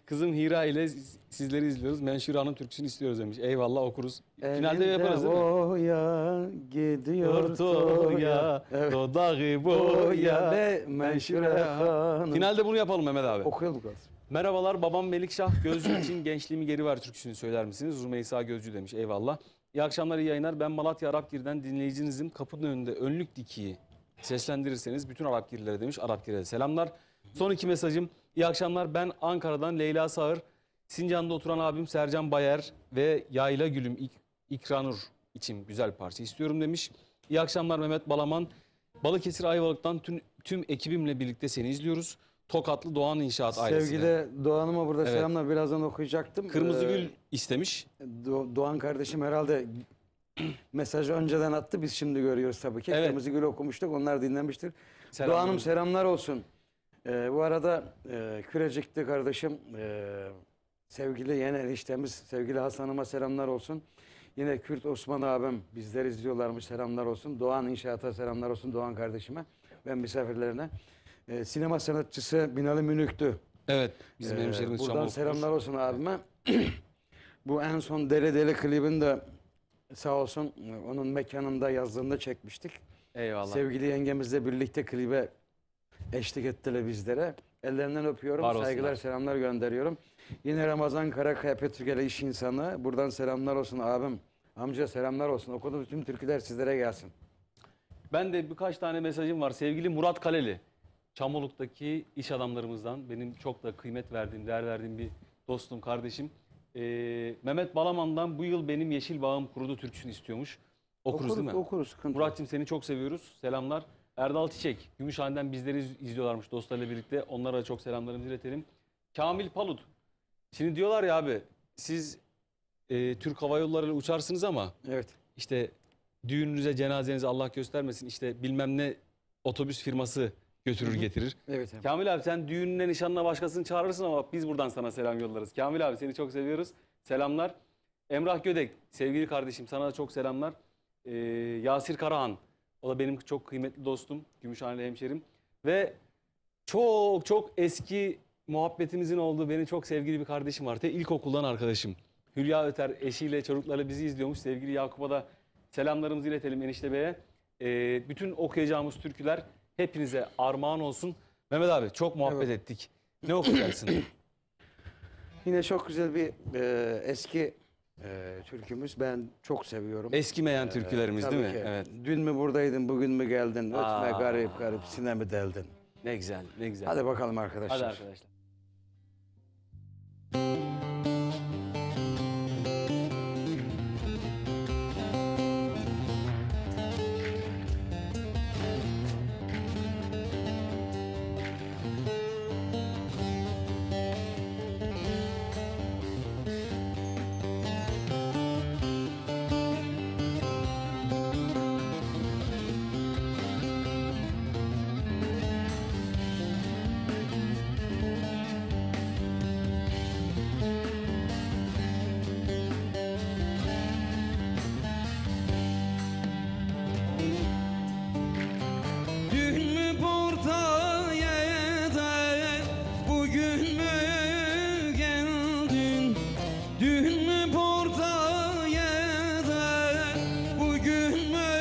Kızım Hira ile sizleri izliyoruz. Menşur Hanım türküsünü istiyoruz demiş. Eyvallah, okuruz. Finalde yaparız değil mi? Boya gidiyor Toya, Evet. dodağı Boya boya. ve Menşure Hanım. Finalde bunu yapalım Mehmet abi. Okuyalım biraz. Merhabalar, babam Melikşah Gözcü için Gençliğimi Geri Ver türküsünü söyler misiniz? Rümeysa Gözcü demiş. Eyvallah. İyi akşamlar, iyi yayınlar. Ben Malatya Arapgir'den dinleyicinizim. Kapının önünde önlük dikiyi seslendirirseniz bütün Arapgirlilere demiş. Arapgir'e de selamlar. Son 2 mesajım. İyi akşamlar. Ben Ankara'dan Leyla Sağır. Sincan'da oturan abim Sercan Bayer ve Yayla Gülüm İkranur için güzel parça istiyorum demiş. İyi akşamlar Mehmet Balaman. Balıkesir Ayvalık'tan tüm ekibimle birlikte seni izliyoruz. Tokatlı Doğan İnşaat ailesine. Sevgili Doğan'ıma burada Evet. selamlar. Birazdan okuyacaktım. Kırmızı Gül istemiş. Doğan kardeşim herhalde mesajı önceden attı. Biz şimdi görüyoruz tabii ki. Evet. Kırmızı Gül okumuştuk. Onlar dinlemiştir. Selamlar. Doğan'ım selamlar olsun. Bu arada Kürecik'te kardeşim sevgili yeni eniştemiz sevgili Hasan'ıma selamlar olsun. Yine Kürt Osman abim bizleri izliyorlarmış, selamlar olsun. Doğan İnşaat'a selamlar olsun, Doğan kardeşime ve misafirlerine. Sinema sanatçısı Binali Münük'tü. Evet. Bizim hemşehrimiz Buradan Şamol selamlar olsun abime. Bu en son Deli Deli klibini de sağ olsun onun mekanında yazdığında çekmiştik. Eyvallah. Sevgili yengemizle birlikte klibe eşlik ettiler bizlere. Ellerinden öpüyorum. Var olsunlar. Saygılar, selamlar gönderiyorum. Yine Ramazan Karakaya Petrükeli iş insanı. Buradan selamlar olsun abim. Amca selamlar olsun. Okuduğum tüm türküler sizlere gelsin. Ben de birkaç tane mesajım var. Sevgili Murat Kaleli. Çamoluk'taki iş adamlarımızdan. Benim çok da kıymet verdiğim, değer verdiğim bir dostum, kardeşim. Mehmet Balaman'dan bu yıl benim yeşil bağım kurudu türküsünü istiyormuş. Okuruz değil mi? Okuruz. Sıkıntı yok. Murat'cığım seni çok seviyoruz. Selamlar. Erdal Çiçek, Gümüşhane'den bizleri izliyorlarmış dostlarıyla birlikte. Onlara da çok selamlarımızı iletelim. Kamil Palut. Şimdi diyorlar ya abi, siz Türk Hava Yolları ile uçarsınız ama Evet. işte düğününüze, cenazenize Allah göstermesin işte bilmem ne otobüs firması götürür getirir. Evet abi. Kamil abi sen düğününe, nişanına başkasını çağırırsın ama biz buradan sana selam yollarız. Kamil abi seni çok seviyoruz. Selamlar. Emrah Gödek, sevgili kardeşim sana da çok selamlar. Yasir Karahan, o da benim çok kıymetli dostum, Gümüşhaneli hemşerim. Ve çok çok eski muhabbetimizin olduğu benim çok sevgili bir kardeşim var. İlkokuldan arkadaşım. Hülya Öter eşiyle çocukları bizi izliyormuş. Sevgili Yakup'a da selamlarımızı iletelim enişte beye. Bütün okuyacağımız türküler hepinize armağan olsun. Mehmet abi çok muhabbet ettik. Ne okuyacaksın? Yine çok güzel bir eski türkümüz. Ben çok seviyorum. Eskimeyen türkülerimiz Tabii değil mi? ki. Evet. Dün mü buradaydın, bugün mü geldin? Ötme Aa. garip garip sinemi deldin. Ne güzel, ne güzel. Hadi bakalım arkadaşlar. Hadi arkadaşlar. Dün mü buradaydı, bugün mü geldin? Dün mü buradaydı, bugün mü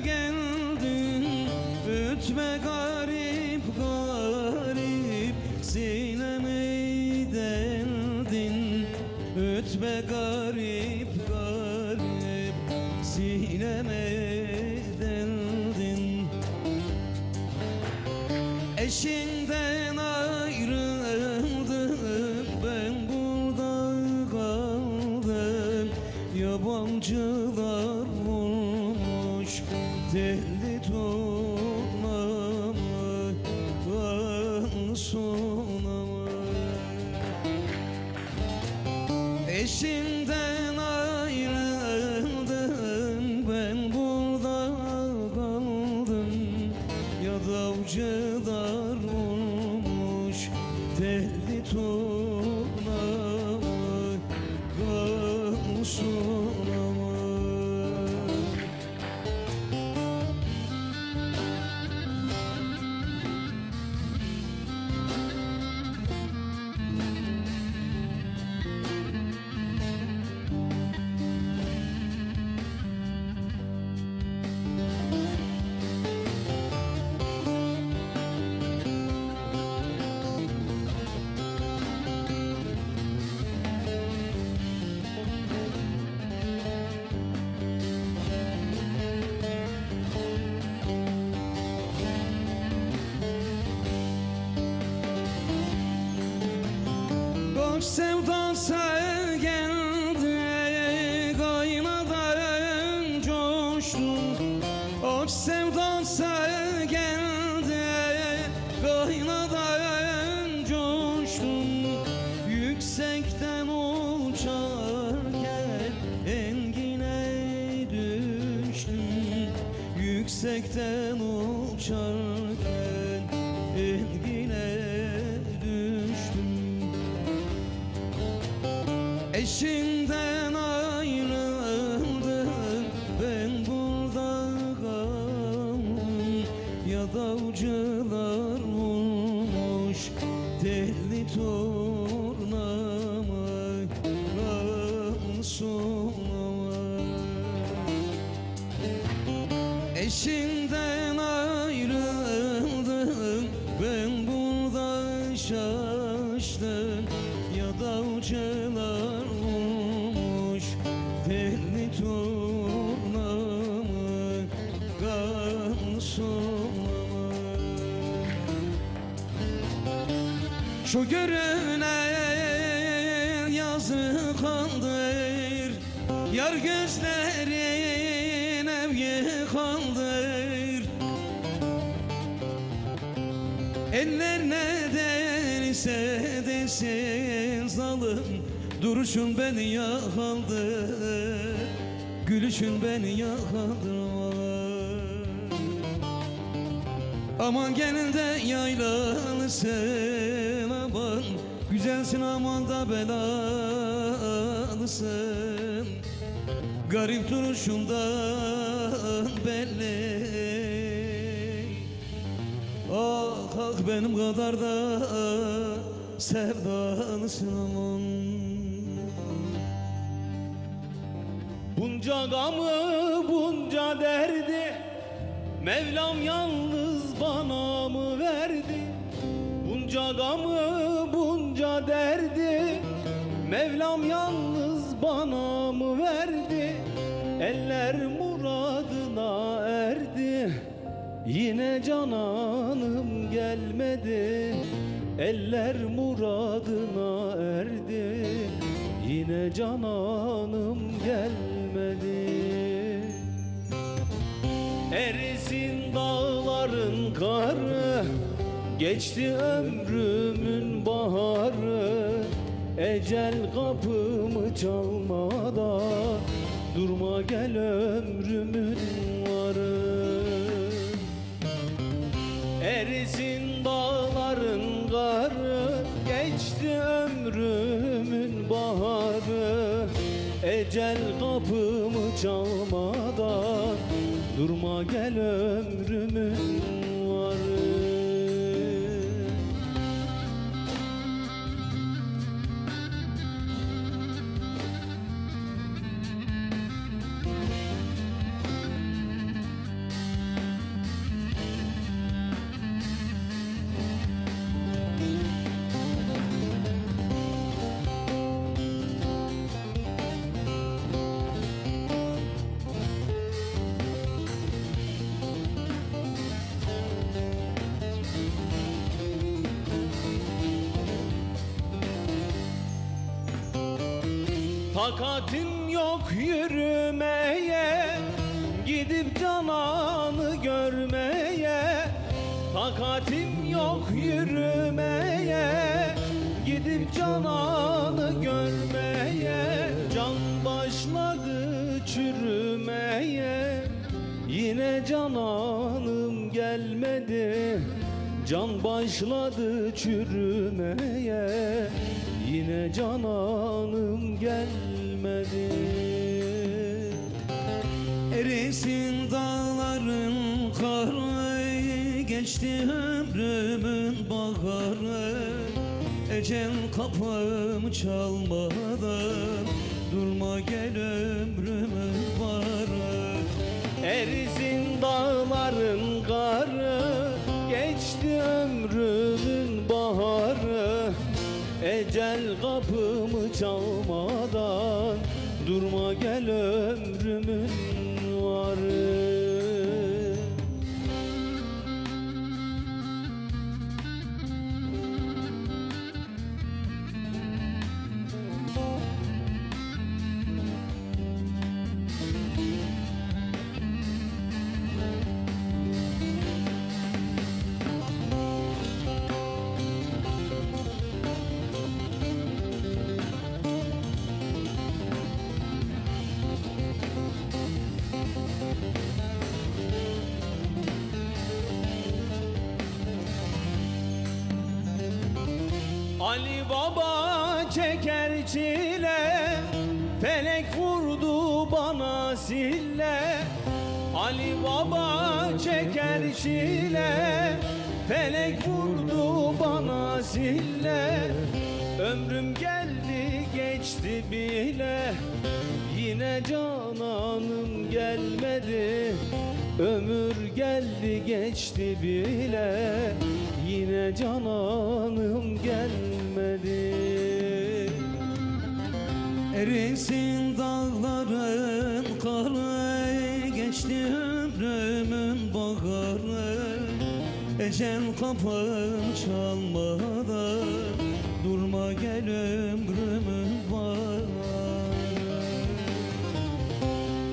geldin? Ötme garip garip sinemi deldin. Ötme garip garip sineme deldin. Eşinden ayrıldım, ben burada kaldım. Yabancılar vurmuş telli turnamı, sonamı. Eşinden ayrıldım, ben burada kaldım. Ya davcılar olmuş telli turnamı, sonamı. Koç sevdası geldi, kaynadan coştum. Koç sevdası geldi, kaynadan coştum. Yüksekten uçarken engine düştüm. Yüksekten uçarken engine düştüm. Eşinden ayrıldım, ben burada kaldım. Ya davcılar vurmuş telli turnamı, sonamı. Eşinden ayrıldım, ben burada şaştım. Ya davcılar vurmuş telli turnamı, sonamı. Şu görünen yazı kaldır, yar gözlerin ev yıkandır. Eller ne derse desin zalim, duruşun beni yakaldı, gülüşün beni yakaldı. Aman gelin de yaylalısın, aman güzelsin aman da belalısın. Garip duruşundan belli. Ah ah benim kadar da sevdalısın aman. Bunca gamı bunca derdi Mevlam yalnız bana mı verdi? Bunca gamı bunca derdi Mevlam yalnız bana mı verdi? Eller muradına erdi, yine cananım gelmedi. Eller muradına erdi, yine cananım gelmedi. Erisin dağların karı, geçti ömrümün baharı. Ecel kapımı çalmadan, durma gel ömrümün varı. Erisin dağların karı, geçti ömrümün baharı. Ecel kapımı çalmadan, durma gel ömrümün varı. Takatim yok yürümeye, gidip cananı görmeye. Takatim yok yürümeye, gidip cananı görmeye. Can başladı çürümeye, yine cananım gelmedi. Can başladı çürümeye, yine cananım gelmedi. Erisin dağların karı, geçti ömrümün baharı. Ecel kapımı çalmadan, durma gel ömrümün varı. Erisin dağların karı, geçti ömrümün baharı. Ecel kapımı çalmadan, durma gel ömrümün varı. Ali Baba çeker çile, felek vurdu bana sille. Ali Baba çeker çile, felek vurdu bana sille. Ömrüm geldi geçti bile, yine cananım gelmedi. Ömür geldi geçti bile, yine cananım gelmedi. Erisin dağların karı, geçti ömrümün baharı. Ecel kapımı çalmadan, durma gel ömrümün varı.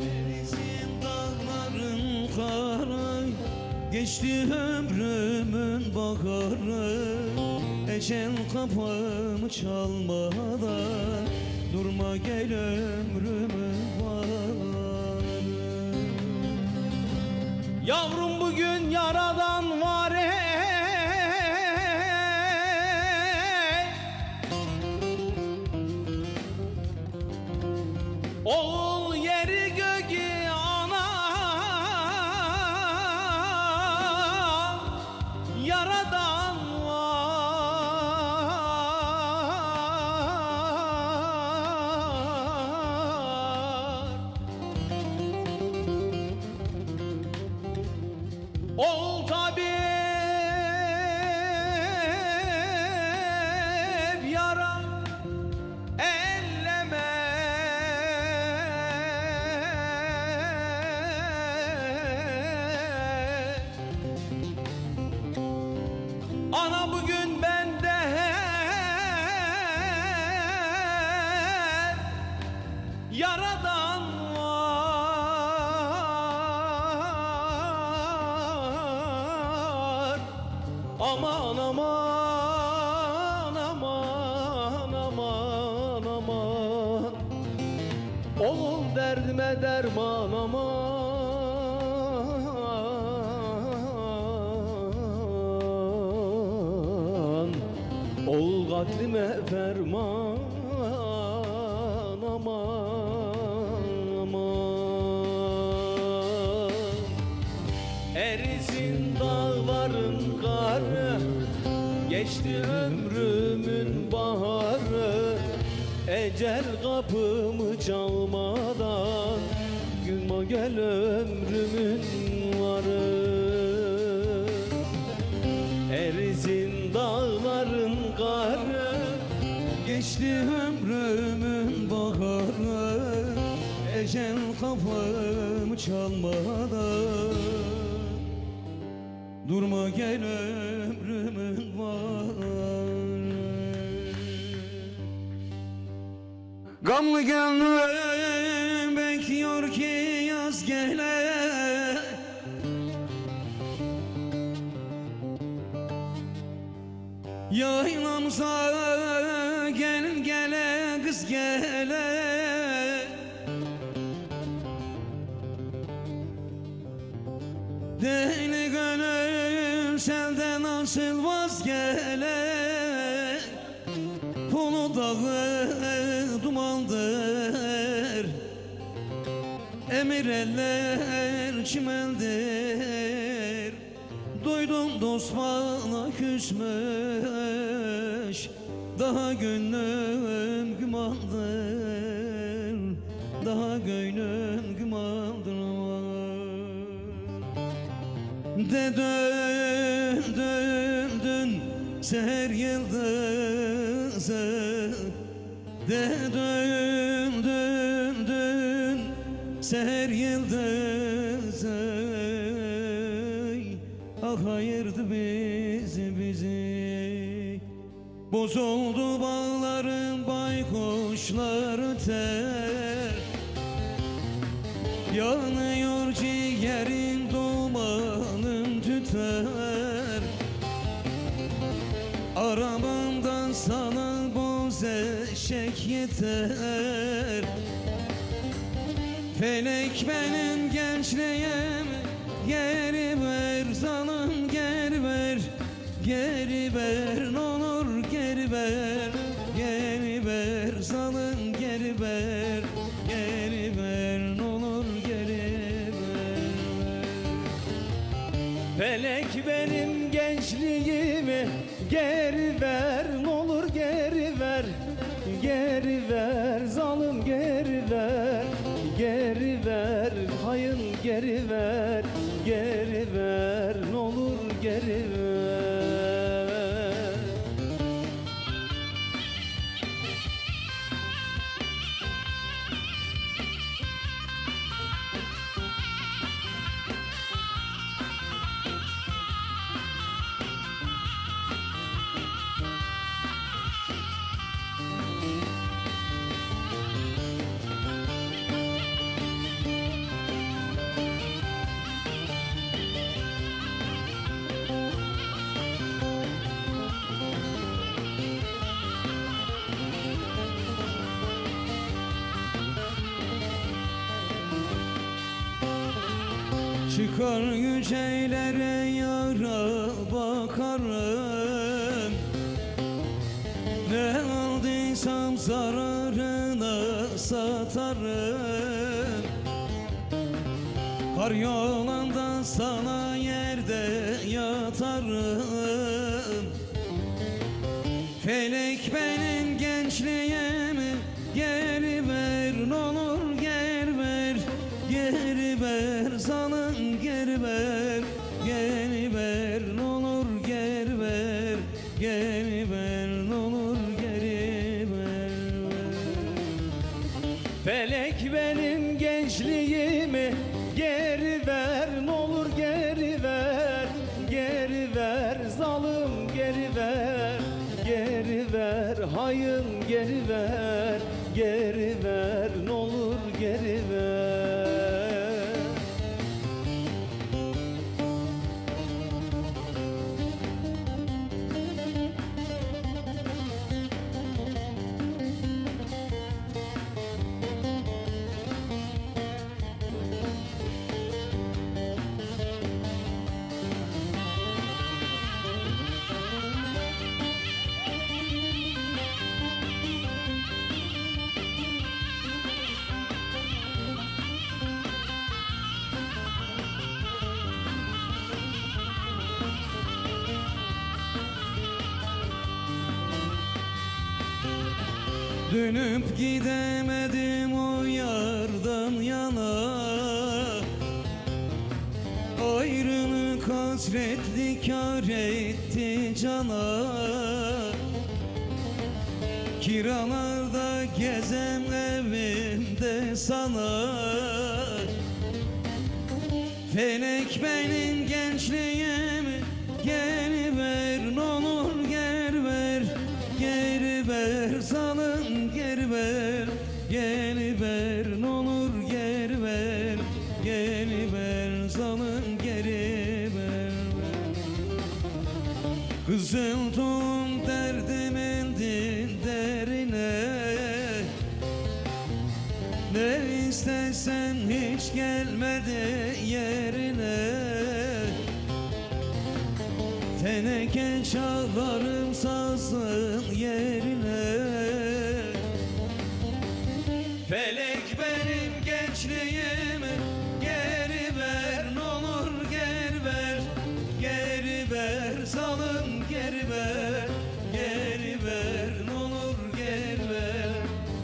Erisin dağların karı, Geçti ömrümün baharı, ecel kapımı çalmadan. Durma gel ömrümün baharı. Yavrum bugün yaradan var ey. Oğul yeri göğü ana, yaradan var. Oğul tabip yara elleme. Ana bugün bende yaradan var. Aman aman aman aman aman. Oğul derdime derman aman. Oğul katlime ferman aman aman. Erisin dağların karı, geçti ömrümün baharı. Ecel kapımı çalmadan, gülme gel ömrümün varı. Erisin dağların karı, Geçti ömrümün baharı, ecel kapımı çalmadan. Durma gel ömrümün varı. Gamlı gönlüm bekliyor ki yaz gele. Yaylamıza gelin gele kız gele. Deli gönül selden nasıl vazgele. Pulu dağı dumandır, emir eller çimeldir. Duydum dost bana küsmüş, daha gönlüm gümandır, daha gönlüm gümandır. De dön dön dön seher yıldızı, de dön dön dön seher yıldızı. Ah ayırdı bizi. Bozuldu bağların baykuşları ter. Yanıyor ciğerin dumanın tüter. Arabamdan sana boz eşek yeter. Felek benim gençliğim geri ver, zalim geri ver. Geri ver ne olur geri ver. Geri ver zalim geri ver. Geri ver ne olur geri ver. felek benim gençliğimi geri ver, ne olur geri ver. Geri ver zalim geri ver. Geri ver hayın geri ver. Geri ver ne olur geri ver. Çıkar yüceylere yara bakarım. Ne aldıysam zararına satarım. Kar yolanda sana yerde yatarım. Felek benim gençliğimi geri ver, n'olur geri ver. Geri ver zalım geri ver. Geri ver n'olur geri ver. Geri ver n'olur geri ver. Felek benim gençliğimi geri ver, n'olur geri ver. Geri ver zalım geri ver. Geri ver hayın geri ver. Geri ver n'olur geri ver. Dönüp gidemedim o yardan yana. Ayrılık hasretli kâr etti cana. Kiralarda gezem evimde sana. Felek benim gençliğimi geri ver, n'olur geri ver. Geri ver zalım geri ver. Geri ver n'olur geri ver. Geri ver zalım geri ver. Kızıldım derdimin derine. Ne istesen hiç gelmedi yerine. Teneke çalarım sazın yerine. Felek benim gençliğimi geri ver, n'olur geri ver. Geri ver zalım geri ver. Geri ver n'olur geri ver.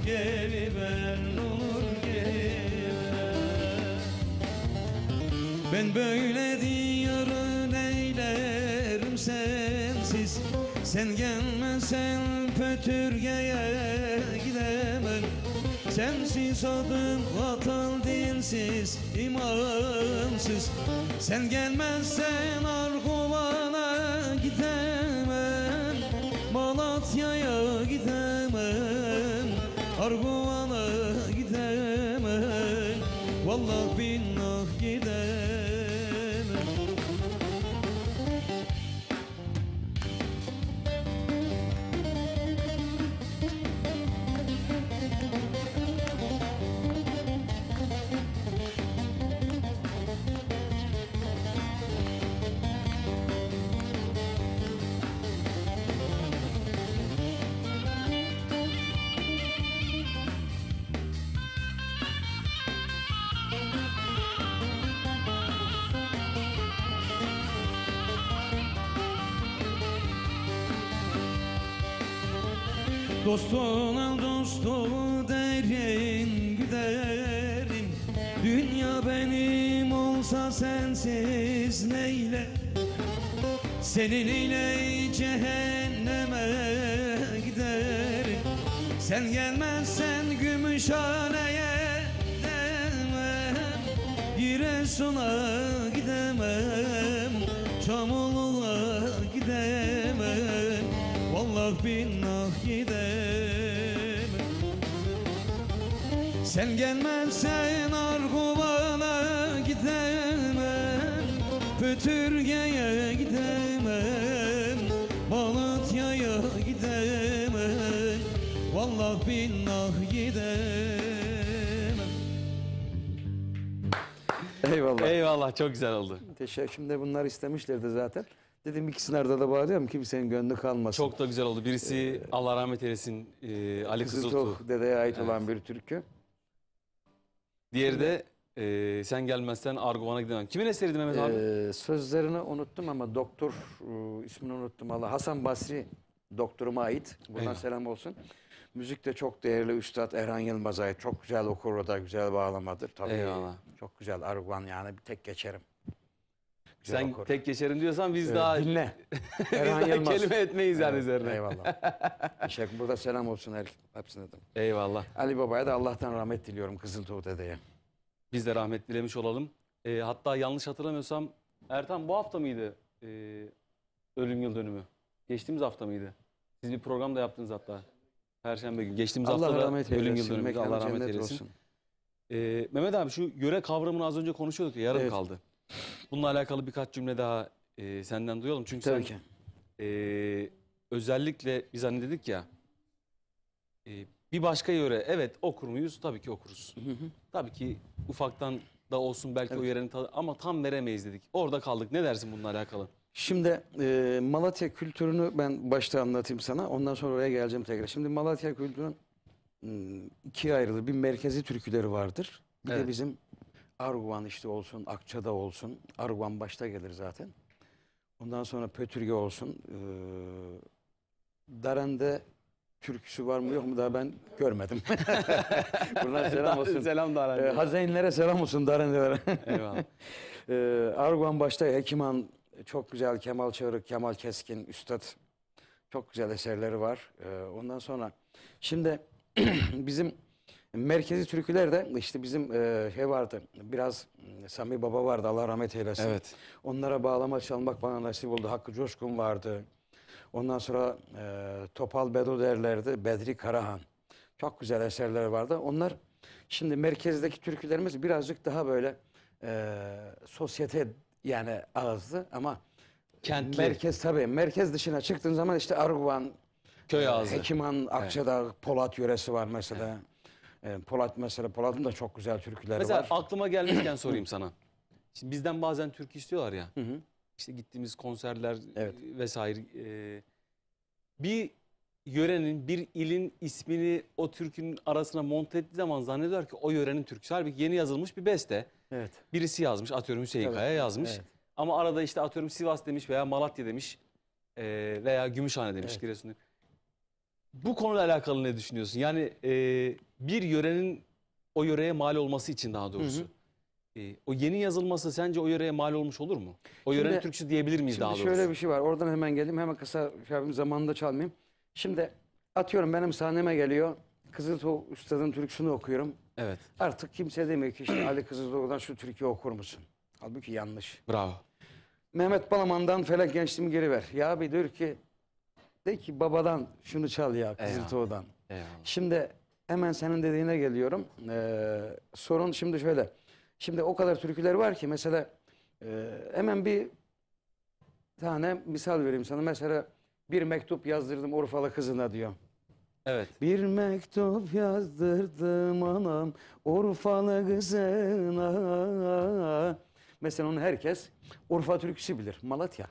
Geri ver n'olur geri ver. Ben böyle diyarı neylerim sensiz. Sen gelmezsen Pötürge'ye gidemem. Sensiz adım vatan dinsiz, imansız. Sen gelmezsen Arguvan'a gidemem. Malatya'ya gidemem. Arguvan'a gidemem. Vallahi billah gidemem. Dostuna dostumu derin güderim. Dünya benim olsa sensiz neyle. Senin ile cehenneme giderim. Sen gelmezsen Gümüşhane'ye gidemem. Giresun'a gidemem. Çamollu'na gidemem. Vallahi billah gidemem. Sen gelmezsen Arguvan'a gidemem. Pötürge'ye gidemem. Malatya'ya gidemem. Vallahi billah gidemem. Eyvallah. Eyvallah, çok güzel oldu. Teşekkür. Şimdi bunlar istemişlerdi zaten. Dedim ikisini arada da bağırıyorum, kimsenin gönlü kalmasın. Çok da güzel oldu. Birisi Allah rahmet eylesin Ali Kızıltuğ. Kızıltuğ dedeye ait olan bir türkü. Diğeri de sen gelmezsen Arguvan'a gidemem. Kimin eseriydi Mehmet abi? Sözlerini unuttum ama doktor ismini unuttum. Allah Hasan Basri doktoruma ait. Buradan Eyvallah. selam olsun. Müzik de çok değerli Üstad Erhan Yılmaz'a ait. Çok güzel okur, o da güzel bağlamadır. Tabii Eyvallah. çok güzel Arguvan, yani bir tek geçerim. Güzel Sen okur. tek geçerim diyorsan biz daha Dinle. biz Erhan daha Yılmaz. kelime etmeyiz yani Evet, üzerine. Eyvallah. Teşekkür. Burada selam olsun hepsine de. Eyvallah. Ali Baba'ya da Allah'tan rahmet diliyorum, Kızıltuğ dedeye. Biz de rahmet dilemiş olalım. Hatta yanlış hatırlamıyorsam Ertan bu hafta mıydı ölüm yıl dönümü? Geçtiğimiz hafta mıydı? Siz bir program da yaptınız hatta. Perşembe günü. Geçtiğimiz Allah hafta da rahmet ölüm yıl eylesin. dönümü. Mekanı Allah rahmet cennet eylesin. olsun. Mehmet abi şu yöre kavramını az önce konuşuyorduk ya, yarım Evet. kaldı. Bununla alakalı birkaç cümle daha senden duyalım. Çünkü Tabii sen ki. özellikle biz hani dedik ya bir başka yöre evet okur muyuz? Tabii ki okuruz. Tabii ki ufaktan da olsun belki o yörenin tadı ama tam veremeyiz dedik. Orada kaldık. Ne dersin bununla alakalı? Şimdi Malatya kültürünü ben başta anlatayım sana. Ondan sonra oraya geleceğim tekrar. Şimdi Malatya kültürünün ikiye ayrılır. Bir merkezi türküleri vardır. Bir Evet. de bizim Arguvan işte olsun, Akça'da olsun. Arguvan başta gelir zaten. Ondan sonra Pötürge olsun. Daren'de türküsü var mı yok mu daha ben görmedim. Buradan selam olsun. Selam da Aran. Hazeynlere selam olsun, Darenlere. Eyvallah. Arguvan başta Hekiman çok güzel, Kemal Çağırık, Kemal Keskin, Üstad çok güzel eserleri var. Ondan sonra şimdi bizim merkezi türkülerde işte bizim şey vardı, biraz Sami Baba vardı, Allah rahmet eylesin. Evet. Onlara bağlama çalmak bana nasip oldu. Hakkı Coşkun vardı. Ondan sonra Topal Bedo derlerdi, Bedri Karahan. Çok güzel eserler vardı. Onlar şimdi merkezdeki türkülerimiz birazcık daha böyle sosyete yani ağızlı ama Kentli. merkez tabii. Merkez dışına çıktığın zaman işte Arguvan, Köy ağzı. Hekiman, Akça'da Polat yöresi var mesela. Polat mesela, Polat'ın da çok güzel türküleri Mesela var. aklıma gelmişken sorayım sana. Şimdi bizden bazen türkü istiyorlar ya. İşte gittiğimiz konserler Evet. vesaire. Bir yörenin, bir ilin ismini o türkünün arasına monte ettiği zaman zannediyorlar ki o yörenin türküsü. Halbuki yeni yazılmış bir beste. Evet. Birisi yazmış, atıyorum Hüseyin Evet, Kaya yazmış. evet. Ama arada işte atıyorum Sivas demiş veya Malatya demiş veya Gümüşhane demiş. Evet. Giresun demiş. Bu konuyla alakalı ne düşünüyorsun? Yani bir yörenin o yöreye mal olması için daha doğrusu. O yeni yazılması sence o yöreye mal olmuş olur mu? O yörenin Şimdi- türküsü diyebilir miyiz daha Şimdi doğrusu? şöyle bir şey var. Oradan hemen geleyim. Hemen kısa şey yapayım, zamanında çalmayayım. Şimdi atıyorum benim sahneme geliyor. Kızıltuğ Üstad'ın türküsünü okuyorum. Evet. Artık kimse demiyor ki işte Ali Kızıltuğ'dan şu türküyü okur musun? Halbuki yanlış. Bravo. Mehmet Balaman'dan Felek Gençliğimi geri ver. Ya bir diyor ki de ki babadan şunu çal ya Kızıltuğ'dan. Eyvallah. Şimdi hemen senin dediğine geliyorum. Sorun şimdi şöyle. Şimdi o kadar türküler var ki mesela hemen bir tane misal vereyim sana. Mesela bir mektup yazdırdım Urfalı kızına diyor. Evet. Bir mektup yazdırdım anam Urfalı kızına. Mesela onu herkes Urfa türküsü bilir. Malatya.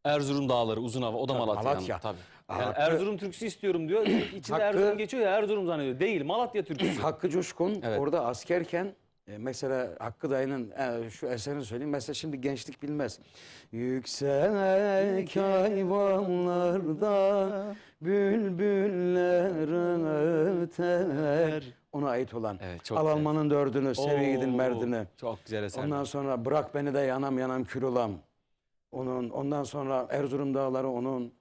Erzurum Dağları, Uzunhava, o da Tabii, Malatya. Malatya. Yani, tabii. Yani Hakkı- Erzurum türküsü istiyorum diyor. İçinde Hakkı- Erzurum geçiyor ya, Erzurum zannediyor. Değil, Malatya türküsü. Hakkı Coşkun Evet. orada askerken mesela Hakkı dayının şu eserini söyleyeyim. Mesela şimdi gençlik bilmez. Yüksek hayvanlarda bülbüller öter. Ona ait olan. Evet, çok Al güzel. Alman'ın dördünü, sev gidin Oo, merdini. Çok güzel eser. Ondan sonra bırak beni de yanam yanam kül olam. Onun, ondan sonra Erzurum dağları onun.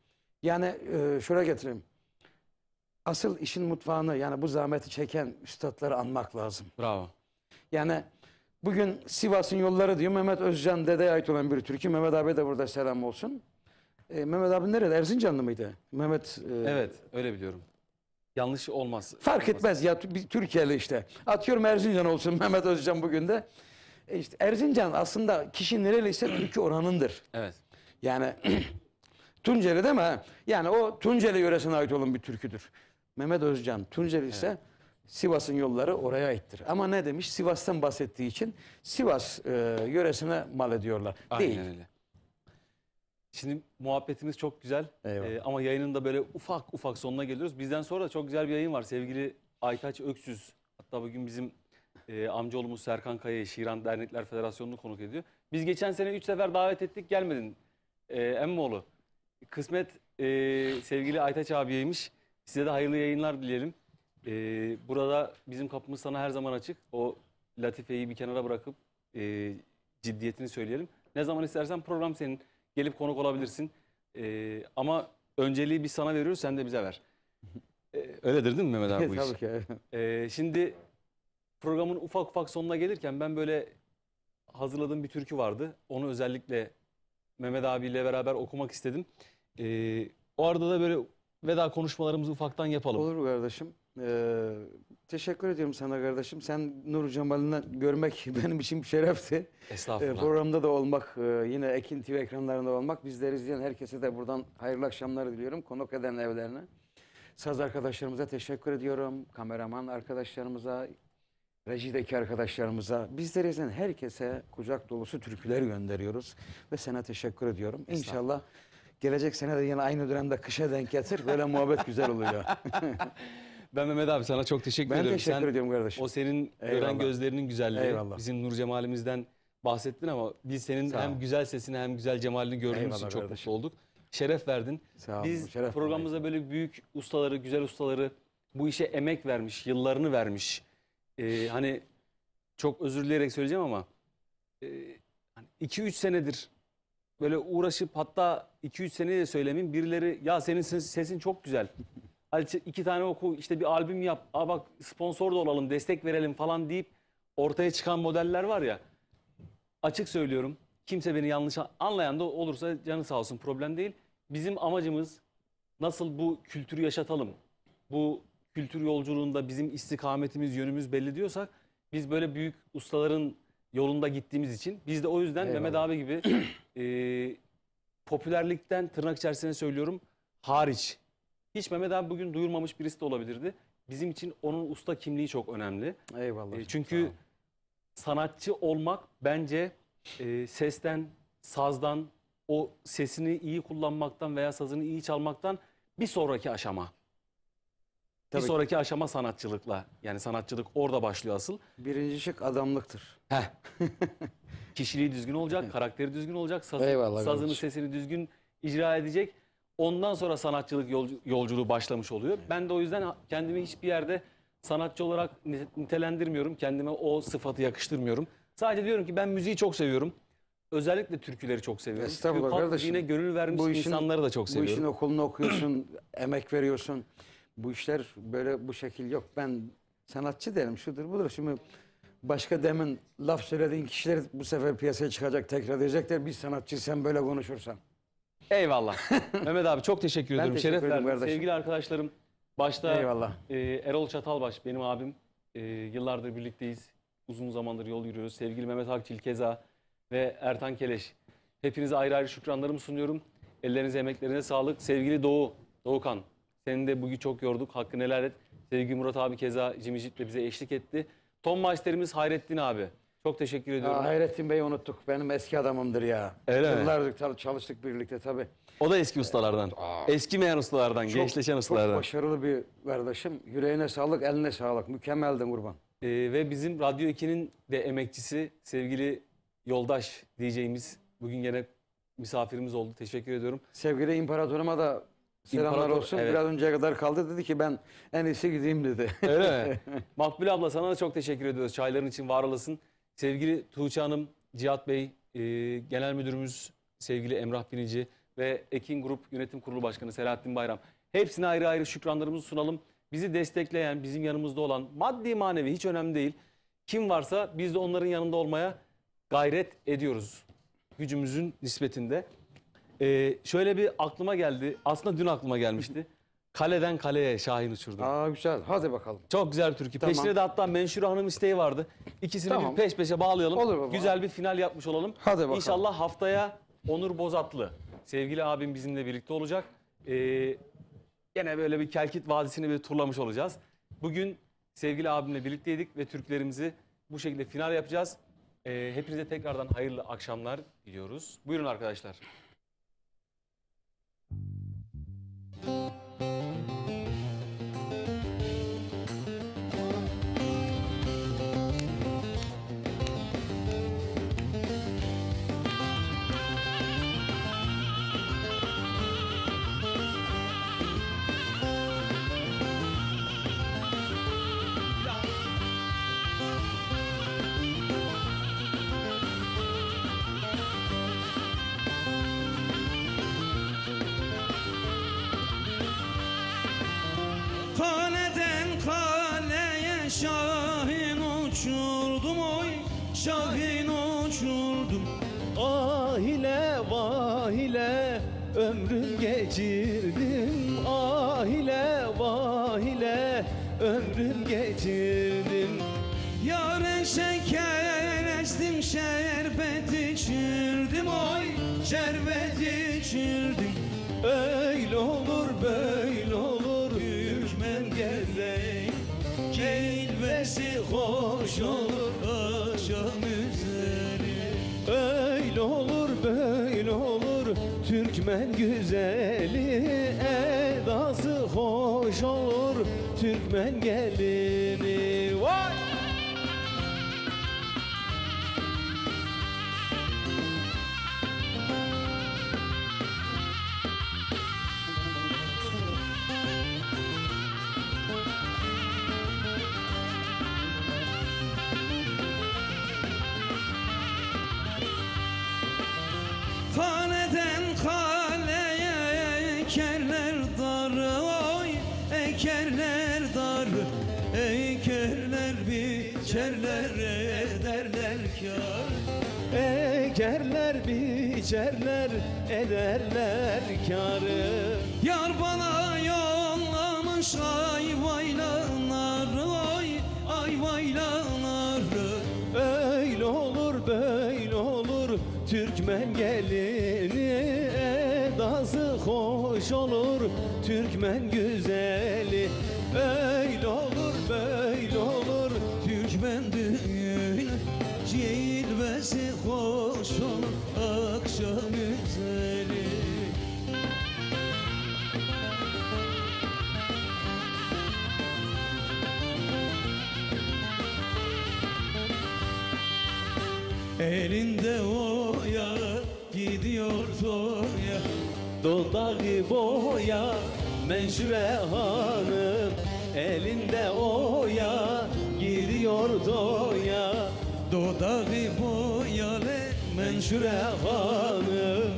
Yani şuraya getireyim. Asıl işin mutfağını yani bu zahmeti çeken üstadları anmak lazım. Bravo. Yani bugün Sivas'ın yolları diyor Mehmet Özcan dedeye ait olan bir türkü. Mehmet abi de burada selam olsun. Mehmet abi nerede? Erzincanlı mıydı? Mehmet. Evet, öyle biliyorum. Yanlış olmaz. Fark etmez ya bir Türkiye'li işte. Atıyorum Erzincan olsun Mehmet Özcan bugün de. İşte Erzincan aslında kişi nereliyse türkü oranındır. Evet. Yani Tunceli değil mi? Yani o Tunceli yöresine ait olan bir türküdür. Mehmet Özcan Tunceli ise Sivas'ın yolları oraya aittir. Ama ne demiş? Sivas'tan bahsettiği için Sivas yöresine mal ediyorlar. Aynen Değil. öyle. Şimdi muhabbetimiz çok güzel. Eyvallah. Ama yayının da böyle ufak ufak sonuna geliyoruz. Bizden sonra da çok güzel bir yayın var. Sevgili Aytaç Öksüz. Hatta bugün bizim amcaoğlumuz Serkan Kaya'yı Şiran Dernekler Federasyonu'nu konuk ediyor. Biz geçen sene 3 sefer davet ettik, gelmedin Emmoğlu. Kısmet sevgili Aytaç abiyeymiş. Size de hayırlı yayınlar dileyelim. Burada bizim kapımız sana her zaman açık. O latifeyi bir kenara bırakıp ciddiyetini söyleyelim. Ne zaman istersen program senin. Gelip konuk olabilirsin. Ama önceliği biz sana veriyoruz, sen de bize ver. Öyledir değil mi Mehmet abi bu iş? Tabii ki. Şimdi programın ufak ufak sonuna gelirken ben böyle hazırladığım bir türkü vardı. Onu özellikle Mehmet abiyle beraber okumak istedim. O arada da böyle veda konuşmalarımızı ufaktan yapalım. Olur kardeşim. Teşekkür ediyorum sana kardeşim. Sen Nur Cemal'ini görmek benim için bir şerefti. Estağfurullah. Programda da olmak, yine Ekin TV ekranlarında olmak. Bizleri izleyen herkese de buradan hayırlı akşamlar diliyorum. Konuk eden evlerine. Saz arkadaşlarımıza teşekkür ediyorum. Kameraman arkadaşlarımıza, rejideki arkadaşlarımıza, bizleri izleyen herkese kucak dolusu türküler gönderiyoruz. Ve sana teşekkür ediyorum. İnşallah gelecek sene de yine aynı dönemde kışa denk getir. Böyle muhabbet güzel oluyor. Ben Mehmet abi sana çok teşekkür ediyorum. Ben teşekkür ediyorum kardeşim. O senin gören Eyvallah. gözlerinin güzelliği. Eyvallah. Bizim Nur Cemal'imizden bahsettin ama biz senin Sağ ol. hem güzel sesini hem güzel cemalini gördüğümüz için Eyvallah çok kardeşim. mutlu olduk. Şeref verdin. Sağ olun, Biz şeref programımıza böyle büyük ustaları, güzel ustaları, bu işe emek vermiş, yıllarını vermiş. Hani çok özür dileyerek söyleyeceğim ama 2-3 senedir böyle uğraşıp, hatta 2-3 seneyi de söylemeyeyim, birileri ya senin sesin çok güzel. Hadi 2 tane oku, işte bir albüm yap, aa bak sponsor da olalım, destek verelim falan deyip ortaya çıkan modeller var ya. Açık söylüyorum, kimse beni yanlış anlayan da olursa canı sağ olsun, problem değil. Bizim amacımız nasıl bu kültürü yaşatalım, bu kültür yolculuğunda bizim istikametimiz, yönümüz belli diyorsak, biz böyle büyük ustaların yolunda gittiğimiz için, biz de o yüzden Eyvallah. Mehmet abi gibi popülerlikten, tırnak içerisinde söylüyorum, hariç. Hiç Mehmet abi bugün duyurmamış birisi de olabilirdi. Bizim için onun usta kimliği çok önemli. Eyvallah. Çünkü sanatçı olmak bence sesten, sazdan, o sesini iyi kullanmaktan veya sazını iyi çalmaktan bir sonraki aşama. Tabii bir ki. sonraki aşama sanatçılıkla. Yani sanatçılık orada başlıyor asıl. Birinci şık adamlıktır. Kişiliği düzgün olacak, karakteri düzgün olacak, Eyvallah sazını, kardeşim. sesini düzgün icra edecek. Ondan sonra sanatçılık yolculuğu başlamış oluyor. Ben de o yüzden kendimi hiçbir yerde sanatçı olarak nitelendirmiyorum. Kendime o sıfatı yakıştırmıyorum. Sadece diyorum ki ben müziği çok seviyorum. Özellikle türküleri çok seviyorum. Estağfurullah Çünkü halk kardeşim. müziğine gönül vermiş Bu işin- insanları da çok Bu seviyorum. işin okulunu okuyorsun, emek veriyorsun. Bu işler böyle bu şekil yok. Ben sanatçı derim, şudur budur. Şimdi başka demin laf söylediğin kişiler bu sefer piyasaya çıkacak, tekrar diyecekler. Biz sanatçı, sen böyle konuşursan. Eyvallah. Mehmet abi çok teşekkür ediyorum. teşekkür Şeref ederim verdin. kardeşim. Sevgili arkadaşlarım, başta Eyvallah. Erol Çatalbaş benim abim. Yıllardır birlikteyiz. Uzun zamandır yol yürüyoruz. Sevgili Mehmet Akçil keza ve Ertan Keleş. Hepinize ayrı ayrı şükranlarımı sunuyorum. Ellerinize, emeklerine sağlık. Sevgili Doğukan, seni de bugün çok yorduk. Hakkını helal et. Sevgili Murat abi keza Cimicit'le bize eşlik etti. Ton Meister'imiz Hayrettin abi. Çok teşekkür ediyorum. Hayrettin Bey'i unuttuk. Benim eski adamımdır ya. Öyle mi? Yıllardır çalıştık birlikte tabii. O da eski ustalardan. Eskimeyen ustalardan, gençleşen ustalardan. Çok başarılı bir kardeşim. Yüreğine sağlık, eline sağlık. Mükemmeldin kurban. Ve bizim Radyo 2'nin de emekçisi sevgili Yoldaş DJ'imiz bugün gene misafirimiz oldu. Teşekkür ediyorum. Sevgili imparatoruma da selamlar İmparator, olsun. evet. Biraz önceye kadar kaldı, dedi ki ben en iyisi gideyim dedi. Öyle mi? Makbule abla sana da çok teşekkür ediyoruz. Çayların için var olasın. Sevgili Tuğçe Hanım, Cihat Bey, Genel Müdürümüz sevgili Emrah Binici ve Ekin Grup Yönetim Kurulu Başkanı Selahattin Bayram. Hepsine ayrı ayrı şükranlarımızı sunalım. Bizi destekleyen, bizim yanımızda olan, maddi manevi hiç önemli değil. Kim varsa biz de onların yanında olmaya gayret ediyoruz. Gücümüzün nispetinde. Şöyle bir aklıma geldi. Aslında dün aklıma gelmişti. Kaleden kaleye Şahin uçurdu. Aa güzel. Hadi bakalım. Çok güzel bir türkü. Tamam. Peşine de hatta Menşure Hanım isteği vardı. İkisini Tamam. bir peş peşe bağlayalım. Olur baba. Güzel bir final yapmış olalım. Hadi bakalım. İnşallah haftaya Onur Bozatlı, sevgili abim bizimle birlikte olacak. Gene böyle bir Kelkit Vadisi'ni bir turlamış olacağız. Bugün sevgili abimle birlikteydik ve türkülerimizi bu şekilde final yapacağız. Hepinize tekrardan hayırlı akşamlar diliyoruz. Buyurun arkadaşlar. Kaleden kaleye şahin uçurdum oy, şahin uçurdum. Ah ile vah ile ömrüm geçirdim, ah ile vah ile ömrüm geçirdim. Yâre şeker estim, şerbet içirdim oy, şerbet içirdim. Öyle olur böyle olur hükmen gezeyim, cilvesi hoş olur akşam üzeri. Öyle olur böyle olur Türkmen güzeli, edası hoş olur Türkmen gelini. Vay! Kaleden kaleye ekerler darı oy, ekerler darı, ekerler biçerler ederler kâr. Ekerler biçerler ederler kârı. Yar bana yollamış ayvaylanar oy, ayvaylanar. Öyle olur böyle olur Türkmen gelini, edası hoş olur Türkmen güzeli. Öyle olur böyle olur Türkmen düğünü, cilvesi hoş olur akşam üzeri. Elinde oya gidiyor toya, dudağı boya Menşure Hanım. Elinde oya gidiyor toya, dudağı boya Menşure Hanım.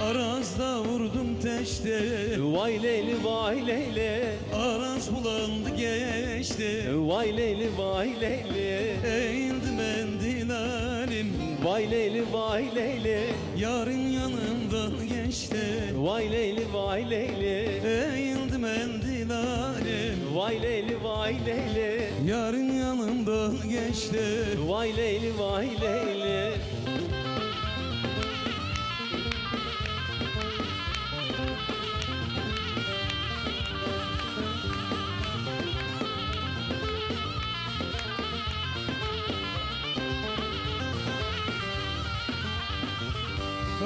Arazda vurdum teşte, vay leyli vay leyli. Araz bulandı geçti, vay leyli vay leyli. Eğildi mendilalim, vay leyli vay leyli. Yarın yanımdan geçti, vay leyli vay leyli. Eğildi mendilalim, vay leyli vay leyli. Yarın yanımdan geçti, vay leyli vay leyli.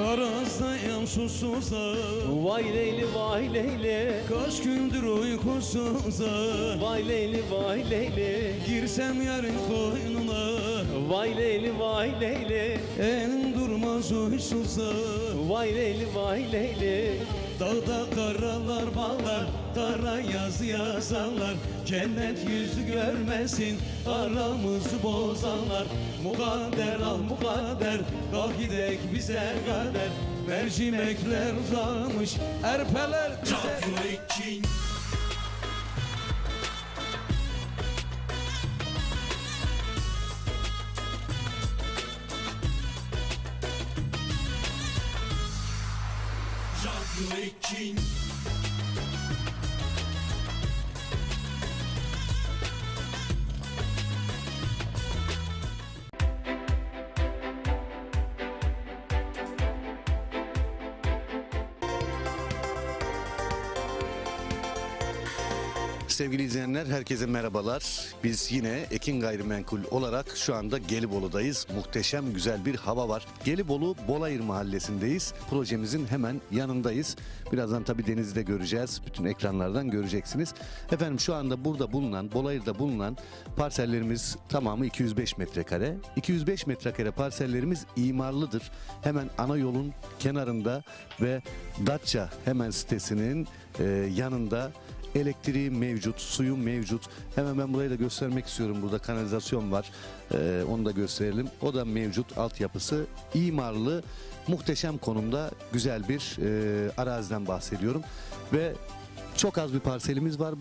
Arazdayım susuza, vay leyli vay leyli. Kaç gündür uykusuza, vay leyli vay leyli. Girsem yarın koynuna, vay leyli vay leyli. Elim durmaz uysuza, vay leyli vay leyli. Dağda karalar bağlar, kara yazı yazanlar. Cennet yüzü görmesin aramızı bozanlar. Mukadder al mukadder, kalk gidek bize kader. Mercimekler uzamış, erpeler bize. sevgili izleyenler, herkese merhabalar. Biz yine Ekin Gayrimenkul olarak şu anda Gelibolu'dayız. Muhteşem güzel bir hava var. Gelibolu Bolayır mahallesindeyiz. Projemizin hemen yanındayız. Birazdan tabii denizi de göreceğiz. Bütün ekranlardan göreceksiniz. Efendim şu anda burada bulunan, Bolayır'da bulunan parsellerimiz tamamı 205 metrekare. 205 metrekare parsellerimiz imarlıdır. Hemen ana yolun kenarında ve Datça hemen sitesinin yanında. Elektriği mevcut, suyu mevcut. Hemen ben burayı da göstermek istiyorum. Burada kanalizasyon var. Onu da gösterelim. O da mevcut. Altyapısı imarlı, muhteşem konumda güzel bir araziden bahsediyorum. Ve çok az bir parselimiz var.